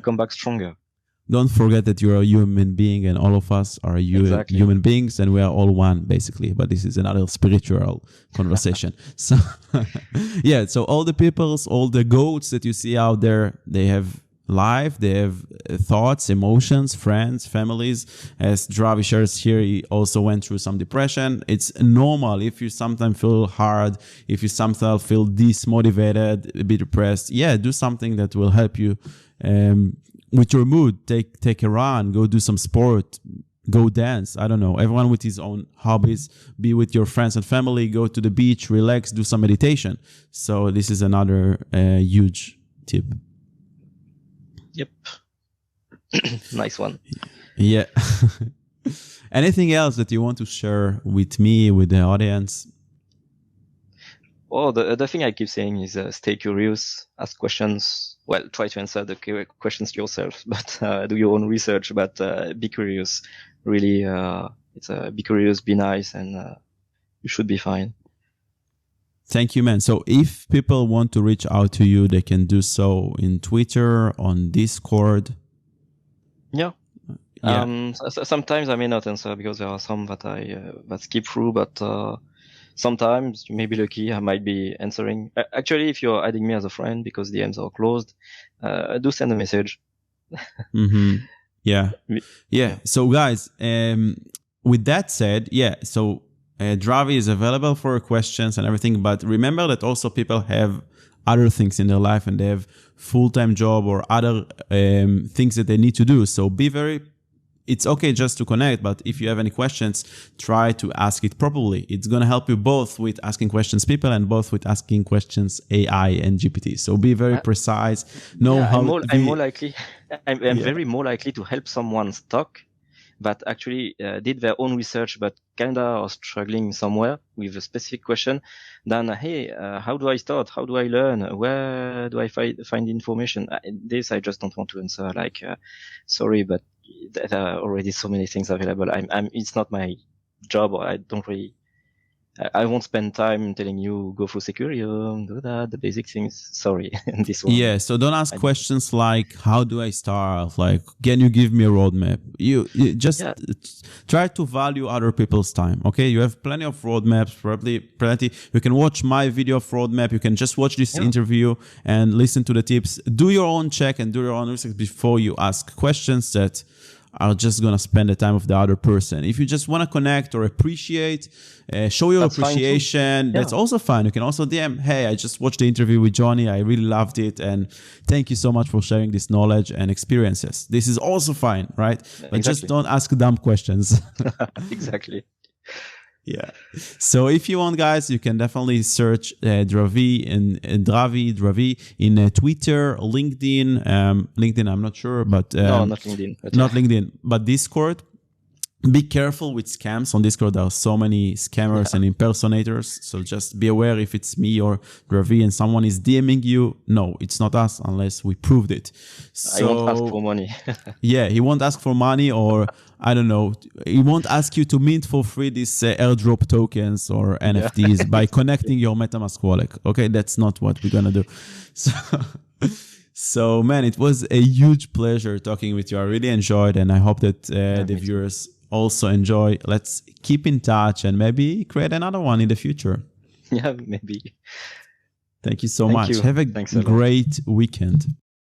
come back stronger. Don't forget that you're a human being, and all of us are Exactly. human beings, and we are all one, basically. But this is another spiritual conversation. So, yeah. So all the peoples, all the goats that you see out there, they have life, they have thoughts, emotions, friends, families. As Dravee shares here, he also went through some depression. It's normal if you sometimes feel hard, if you sometimes feel dismotivated, a bit depressed. Yeah, do something that will help you with your mood. Take a run, go do some sport, go dance. I don't know. Everyone with his own hobbies. Be with your friends and family. Go to the beach, relax, do some meditation. So this is another huge tip. Yep. Nice one. Yeah. Anything else that you want to share with me, with the audience? Oh, the thing I keep saying is stay curious, ask questions. Well, try to answer the questions yourself, but do your own research. But be curious. Really, it's be curious, be nice, and you should be fine. Thank you, man. So if people want to reach out to you, they can do so in Twitter, on Discord. Yeah. Sometimes I may not answer because there are some that I that skip through, but sometimes you may be lucky. I might be answering. Actually, if you're adding me as a friend because DMs are closed, do send a message. Mm-hmm. Yeah. Yeah. So guys, with that said, yeah. So Dravee is available for questions and everything, but remember that also people have other things in their life and they have full-time job or other things that they need to do. So it's okay just to connect, but if you have any questions, try to ask it properly. It's going to help you both with asking questions people and both with asking questions AI and GPT. So be very precise. Know how I'm more likely. I'm very more likely to help someone stuck, but actually did their own research, but kinda are struggling somewhere with a specific question, than hey, how do I start? How do I learn? Where do I find information? This I just don't want to answer. Like, sorry, but there are already so many things available. It's not my job, or I don't really. I won't spend time telling you go through Secureum, do that, the basic things. Sorry, this one. Yeah, so don't ask questions like, how do I start? Like, can you give me a roadmap? You just try to value other people's time, okay? You have plenty of roadmaps, probably plenty. You can watch my video of roadmap. You can just watch this interview and listen to the tips. Do your own check and do your own research before you ask questions that are just going to spend the time of the other person. If you just want to connect or appreciate, show your appreciation, that's also fine. You can also DM, hey, I just watched the interview with Johnny. I really loved it. And thank you so much for sharing this knowledge and experiences. This is also fine, right? But just don't ask dumb questions. Exactly. Yeah. So if you want, guys, you can definitely search Dravee and Dravee in Twitter, LinkedIn. LinkedIn, I'm not sure, but no, not LinkedIn. Not LinkedIn, but Discord. Be careful with scams on Discord. There are so many scammers and impersonators. So just be aware if it's me or Dravee and someone is DMing you. No, it's not us unless we proved it. So, I won't ask for money. Yeah, he won't ask for money, or I don't know. He won't ask you to mint for free these airdrop tokens or NFTs by connecting your MetaMask wallet. Okay, that's not what we're going to do. So, man, it was a huge pleasure talking with you. I really enjoyed, and I hope that the viewers also enjoy. Let's keep in touch and maybe create another one in the future. Yeah, maybe. Thank you so much. Have a great weekend.